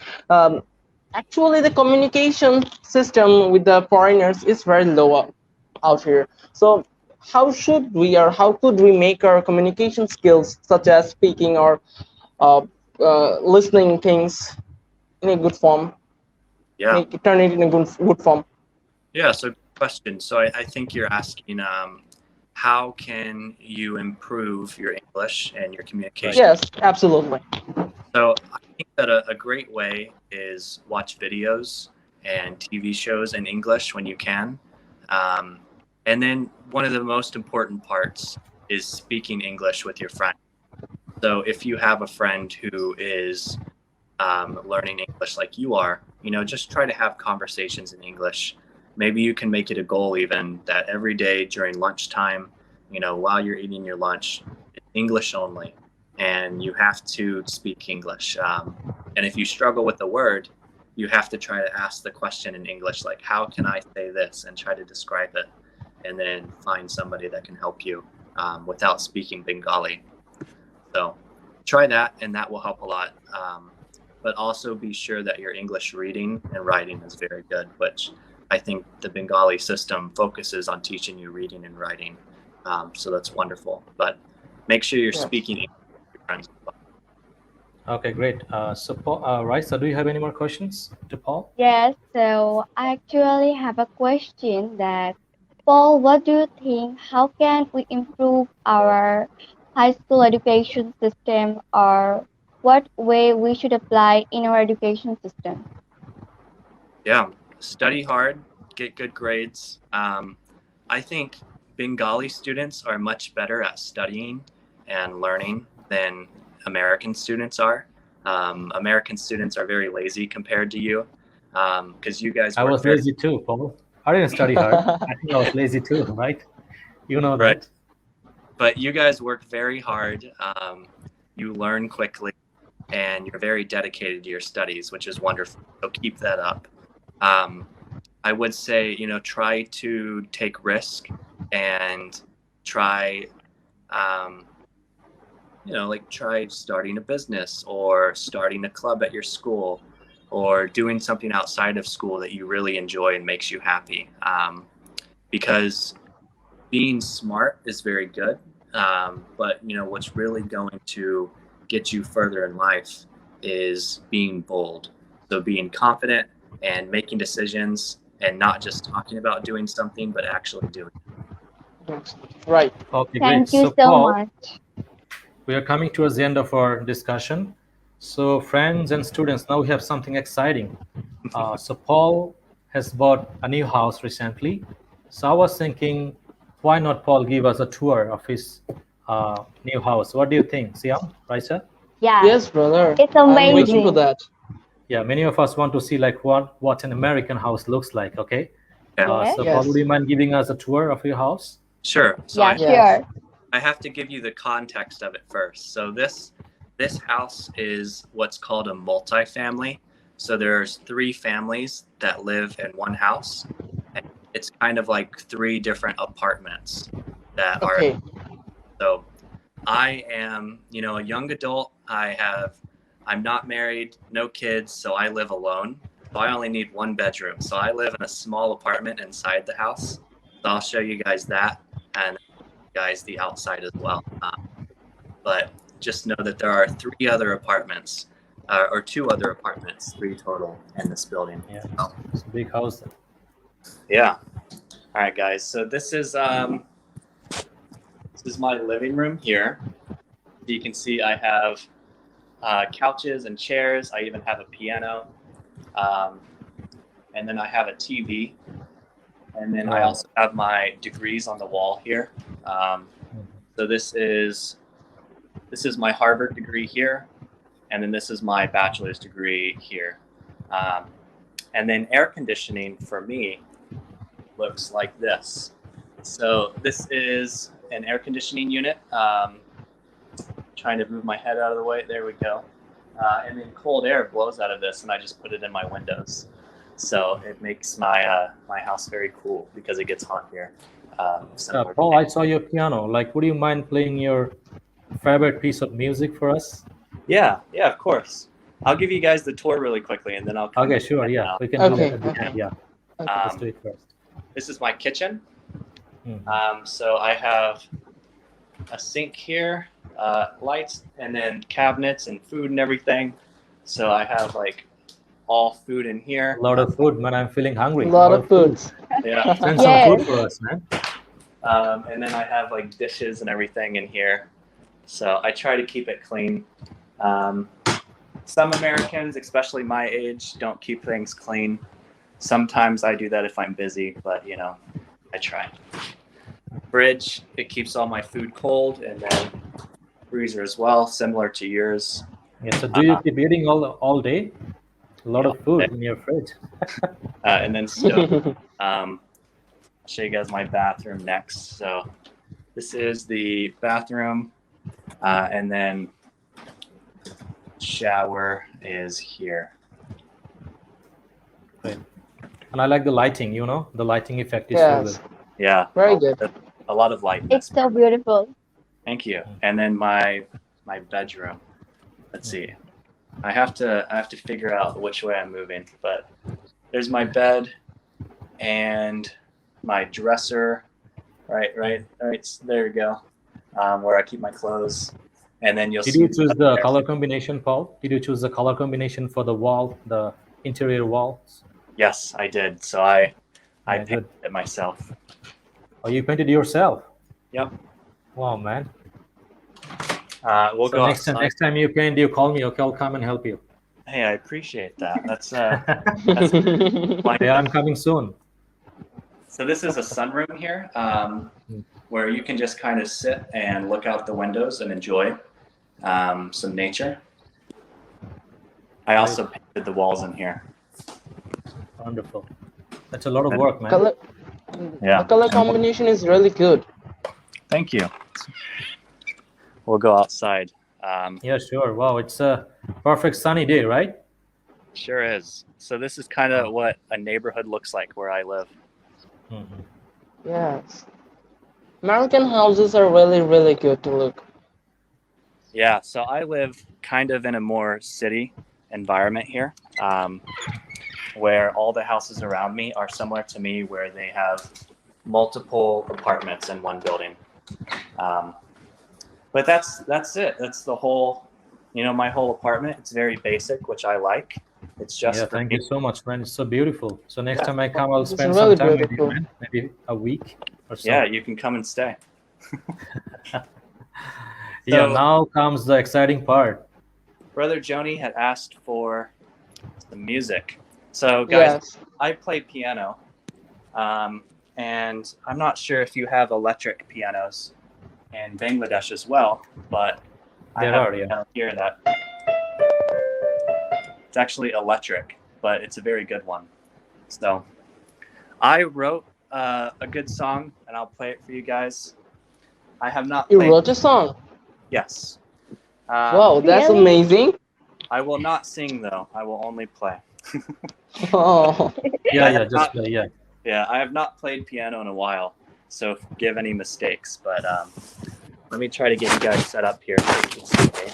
actually, the communication system with the foreigners is very low out here. So, how should we or how could we make our communication skills, such as speaking or listening things, in a good form?
yeah.
Turn it in a good form.
Yeah, so good question. So I think you're asking, how can you improve your English and your communication?
Yes, absolutely.
So I think that a great way is watch videos and TV shows in English when you can. And then one of the most important parts is speaking English with your friend. So if you have a friend who is learning English like you are, just try to have conversations in English. Maybe you can make it a goal even that every day during lunchtime, while you're eating your lunch, English only, and you have to speak English. And if you struggle with the word, you have to try to ask the question in English, like, how can I say this, and try to describe it, and then find somebody that can help you without speaking Bengali. So try that, and that will help a lot. But also be sure that your English reading and writing is very good, which I think the Bengali system focuses on teaching you reading and writing. So that's wonderful. But make sure you're speaking English with your friends.
Okay, great. So, Paul, Raisa, do you have any more questions to Paul?
Yes, so I actually have a question that, Paul, what do you think? How can we improve our high school education system, or what way we should apply in our education system?
Yeah, study hard, get good grades. I think Bengali students are much better at studying and learning than American students are. American students are very lazy compared to you, because you guys
I was lazy too, Paul. I didn't study hard. I think I was lazy too, right? You know that.
Right. But you guys work very hard. You learn quickly, and you're very dedicated to your studies, which is wonderful. So keep that up. I would say, try to take risk and try, try starting a business or starting a club at your school or doing something outside of school that you really enjoy and makes you happy. Because being smart is very good. But, what's really going to get you further in life is being bold. So being confident and making decisions and not just talking about doing something, but actually doing it.
Right.
Okay,
Thank
great.
you
So,
so
Paul,
much.
we are coming towards the end of our discussion. So, friends and students, now we have something exciting. So, Paul has bought a new house recently. So, I was thinking, why not Paul give us a tour of his new house? What do you think, Siam, Raisa?
Yeah,
Yes, brother.
it's
I'm waiting for
amazing.
that.
Yeah, many of us want to see like what an American house looks like. Okay.
Yes.
So, Paul,
Yes.
would you mind giving us a tour of your house?
Sure. So
Yeah,
Yes.
sure.
I have to give you the context of it first. So this house is what's called a multifamily. So there's 3 families that live in one house. And it's kind of like 3 different apartments that are.
Okay.
So I am, a young adult. I'm not married, no kids, so I live alone. So I only need 1 bedroom. So I live in a small apartment inside the house. So I'll show you guys that, and guys the outside as well. But just know that there are 3 other apartments, or 2 other apartments, 3 total in this building.
Yeah,
So,
it's a big house.
yeah. All right, guys. So this is my living room here. You can see I have couches and chairs. I even have a piano, and then I have a TV, and then I also have my degrees on the wall here. So this is my Harvard degree here, and then this is my bachelor's degree here. And then air conditioning for me looks like this. So this is an air conditioning unit. Trying to move my head out of the way. There we go. And then cold air blows out of this, and I just put it in my windows. So it makes my my house very cool because it gets hot here.
Paul, I saw your piano. Like, would you mind playing your favorite piece of music for us?
Yeah, of course. I'll give you guys the tour really quickly, and then I'll come
Okay,
back
sure. Yeah,
now.
we can do
Okay,
that at the
okay.
end. Yeah, let's do it first.
This is my kitchen.
Mhm.
So I have a sink here, lights, and then cabinets and food and everything. So I have like all food in here.
A lot of food, man. I'm feeling hungry.
A lot of foods.
Yeah.
Send
Yes.
some food for us, man.
And then I have like dishes and everything in here. So I try to keep it clean. Some Americans, especially my age, don't keep things clean. Sometimes I do that if I'm busy, but I try. Fridge, it keeps all my food cold, and then freezer as well, similar to yours.
Yeah. So, do you keep eating all day? A lot of food in your fridge.
And then stove. I'll show you guys my bathroom next. So This is the bathroom, and then shower is here.
Great. And I like the lighting. The lighting effect is so
Yes.
good.
Yeah,
Very good.
A lot of light. in
It's
this
so
room.
beautiful.
Thank you. And then my bedroom. Let's see. I have to figure out which way I'm moving, but there's my bed and my dresser. Right. There you go. Where I keep my clothes, and then you'll
Did
see.
you choose the color combination, Paul? Did you choose the color combination for the wall, the interior walls?
Yes, I did. So I
Yeah,
painted
good.
it myself.
Oh, you painted yourself?
Yep.
Wow, man.
We'll
So
go
next
outside.
time you paint, you call me. Okay, I'll come and help you.
Hey, I appreciate that. That's
Yeah, I'm coming soon.
So this is a sunroom here, where you can just kind of sit and look out the windows and enjoy some nature. I also painted the walls in here.
Wonderful. That's a lot of work, man.
Color,
Yeah.
The color combination is really good.
Thank you. We'll go outside.
Yeah, sure. Wow, it's a perfect sunny day, right?
Sure is. So this is kind of what a neighborhood looks like where I live.
Mm-hmm.
Yes. American houses are really, really good to look.
Yeah, so I live kind of in a more city environment here, where all the houses around me are similar to me, where they have multiple apartments in one building. But that's it. That's the whole, my whole apartment. It's very basic, which I like. It's just
Yeah,
for
thank
me.
you so much, man. It's so beautiful. So next
Yeah.
time I come, I'll
This is
spend
really
some time with you,
beautiful.
man. Maybe a week or so.
Yeah, you can come and stay.
Yeah,
So-
now comes the exciting part.
Brother Joni had asked for some music. So guys,
Yes.
I play piano, and I'm not sure if you have electric pianos in Bangladesh as well, but I
There
have
are,
a
yeah.
piano here that it's actually electric, but it's a very good one. So I wrote a good song, and I'll play it for you guys. I have not
You
played.
wrote a song.
Yes.
Wow, that's
Really?
amazing.
I will not sing though. I will only play.
Oh,
Yeah, just play, yeah.
Yeah, I have not played piano in a while, so forgive any mistakes. But let me try to get you guys set up here so you can see me,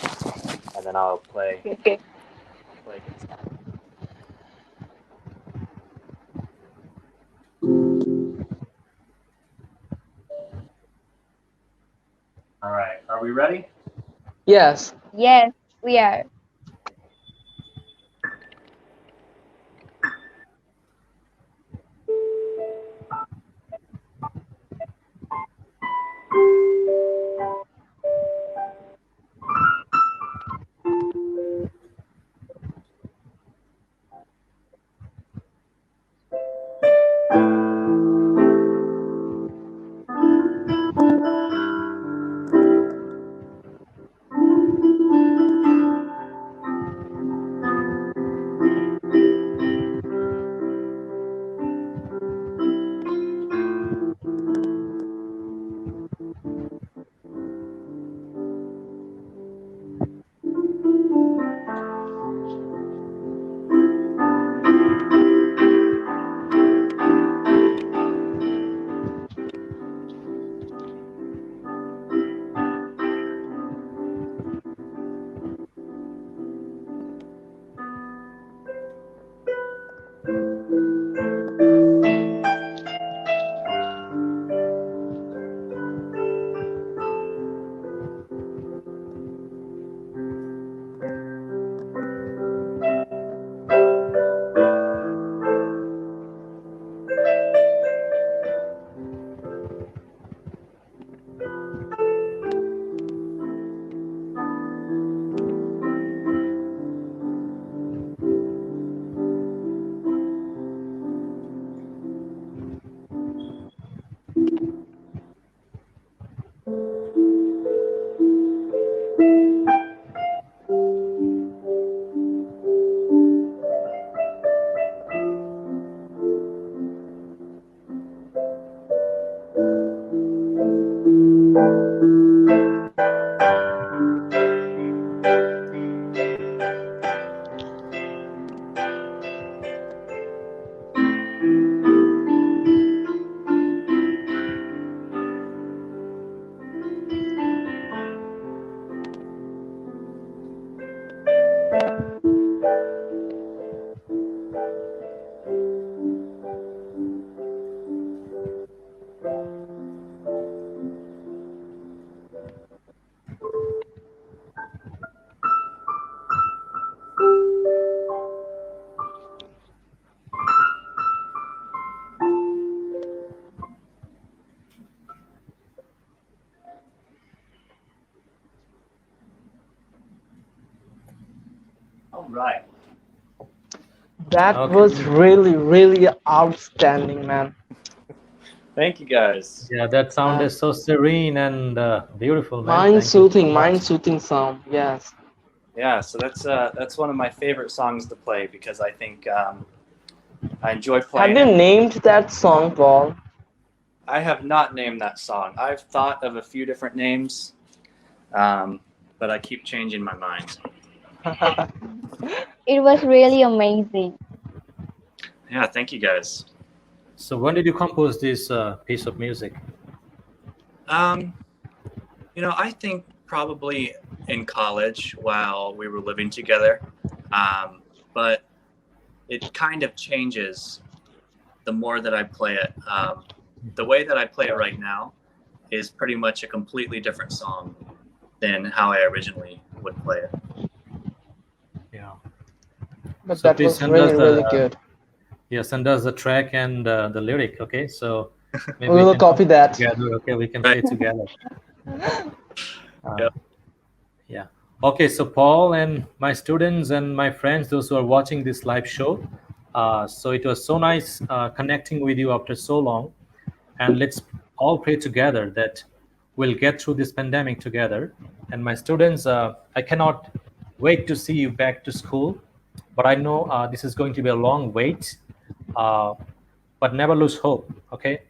and then I'll play.
Okay.
Play a good song. All right, are we ready?
yes.
Yes, we are.
Right.
That
Okay.
was really, really outstanding, man.
Thank you guys.
Yeah, that sound is so serene and beautiful, man.
Mind
Thank you so
soothing,
much.
mind soothing sound. Yes.
Yeah, so that's one of my favorite songs to play because I think I enjoy
Have
playing
you
it.
named that song, Paul?
I have not named that song. I've thought of a few different names, but I keep changing my mind.
It was really amazing.
Yeah, thank you guys.
So when did you compose this piece of music?
I think probably in college while we were living together, but it kind of changes the more that I play it. The way that I play it right now is pretty much a completely different song than how I originally would play it.
Yeah.
But
So
that
please
was
send
really,
us
really
the
good.
yeah, send us the track and the lyric. Okay, so maybe
We will
can
copy
compose
that.
together. Okay, we can
Right.
play together.
Yep.
Yeah. Okay, so Paul and my students and my friends, those who are watching this live show, so it was so nice connecting with you after so long, and let's all pray together that we'll get through this pandemic together. And my students, I cannot wait to see you back to school, but I know this is going to be a long wait, uh, but never lose hope. Okay,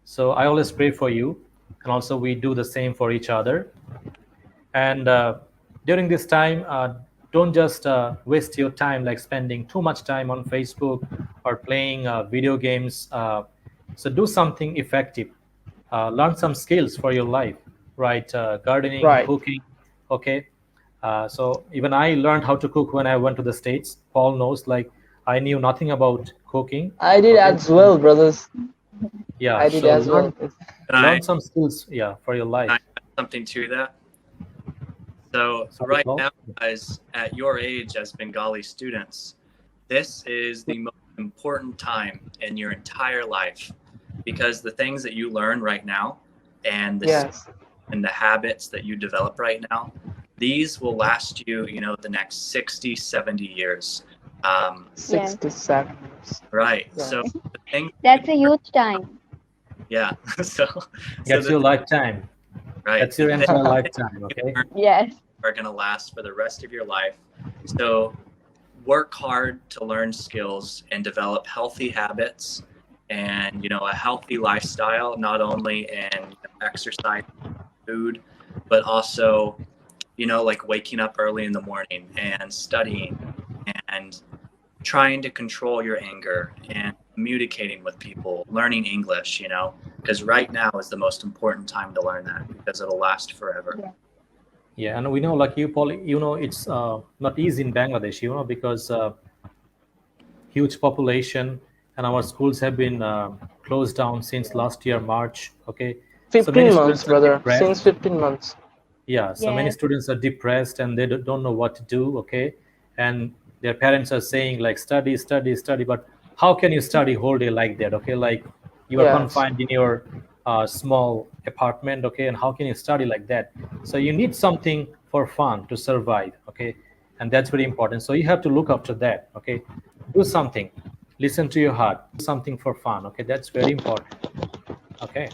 so I always pray for you, and also we do the same for each other. And during this time, don't just waste your time like spending too much time on Facebook or playing video games. So do something effective. Learn some skills for your life, right? Gardening,
Right.
cooking. Okay. So even I learned how to cook when I went to the States. Paul knows, like I knew nothing about cooking.
I did
Okay.
as well, brothers.
Yeah.
I did
So
as well.
Can I
learn some skills. Yeah, for your life.
add something to that? So
Sorry,
right
Paul?
now, guys, at your age as Bengali students, this is the most important time in your entire life because the things that you learn right now and
Yes.
and the habits that you develop right now, these will last you, the next 60, 70 years.
67 years.
Right.
Yeah.
So the thing,
That's a huge time.
yeah. So
That's
the
your lifetime.
right.
That's your
the things
entire
you
lifetime. Okay.
learn
Yes.
are going to last for the rest of your life. So work hard to learn skills and develop healthy habits and a healthy lifestyle, not only in exercise, food, but also like waking up early in the morning and studying and trying to control your anger and communicating with people, learning English, because right now is the most important time to learn that because it'll last forever.
Yeah.
Yeah, and we know, like you, Paul, it's not easy in Bangladesh, because huge population and our schools have been closed down since last year, March. Okay, so many
15 months,
students are
brother.
depressed.
Since 15 months.
Yeah, so many
Yes.
students are depressed and they don't know what to do. Okay, and their parents are saying like study, study, study, but how can you study whole day like that? Okay, like you are
Yes.
confined in your small apartment. Okay, and how can you study like that? So you need something for fun to survive. Okay, and that's very important. So you have to look after that. Okay, do something, listen to your heart, do something for fun. Okay, that's very important. Okay,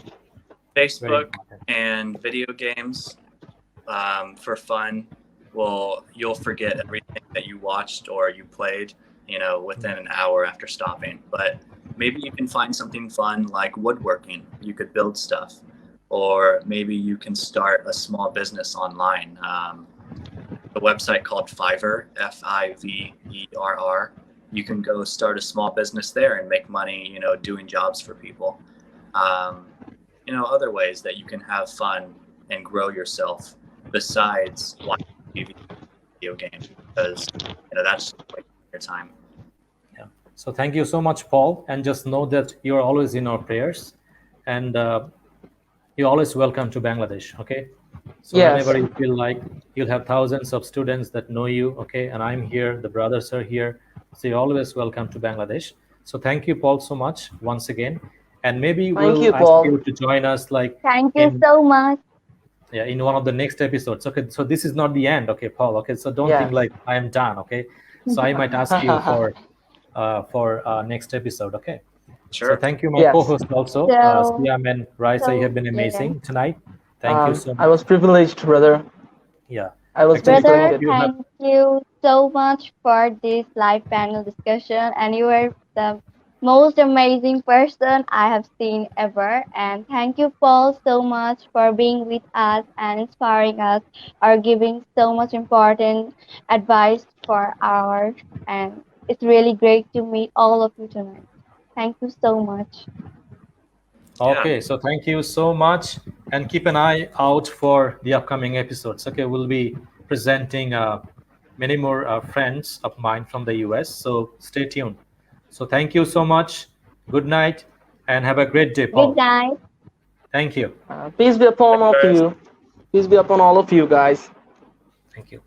very
Facebook
important.
and video games for fun you'll forget everything that you watched or you played within an hour after stopping. But maybe you can find something fun like woodworking. You could build stuff, or maybe you can start a small business online. A website called Fiverr, Fiverr. You can go start a small business there and make money doing jobs for people. Other ways that you can have fun and grow yourself besides watching TV, video games, because that's just wasting your time.
Yeah. So thank you so much, Paul, and just know that you are always in our prayers, and you're always welcome to Bangladesh. Okay. So
Yes.
whenever you feel like, you'll have thousands of students that know you. Okay, and I'm here. The brothers are here. So you're always welcome to Bangladesh. So thank you, Paul, so much once again, and maybe
Thank
we'll
you,
ask
Paul.
you to join us like
Thank you
in
so much.
in one of the next episodes. Okay, so this is not the end. Okay, Paul. Okay, so don't think
Yes.
like I am done. Okay, So I might ask you for next episode. Okay. So
Sure.
thank you, my
Yes.
co-host also,
So,
Siam and Raisa. You have been
yeah.
amazing tonight. Thank you so
I was
much.
privileged, brother.
Yeah.
I was
Actually,
being
some of
Brother,
selected.
you have.
thank you so much for this live panel discussion, and you were the most amazing person I have seen ever. And thank you, Paul, so much for being with us and inspiring us, or giving so much important advice for our. And it's really great to meet all of you tonight. Thank you so much.
Yeah.
Okay, so thank you so much, and keep an eye out for the upcoming episodes. Okay, we'll be presenting many more friends of mine from the US, so stay tuned. So thank you so much. Good night, and have a great day,
Good
Paul.
night.
Thank you.
Peace be upon
Thank you,
all of
guys.
you. Peace be upon all of you guys.
Thank you.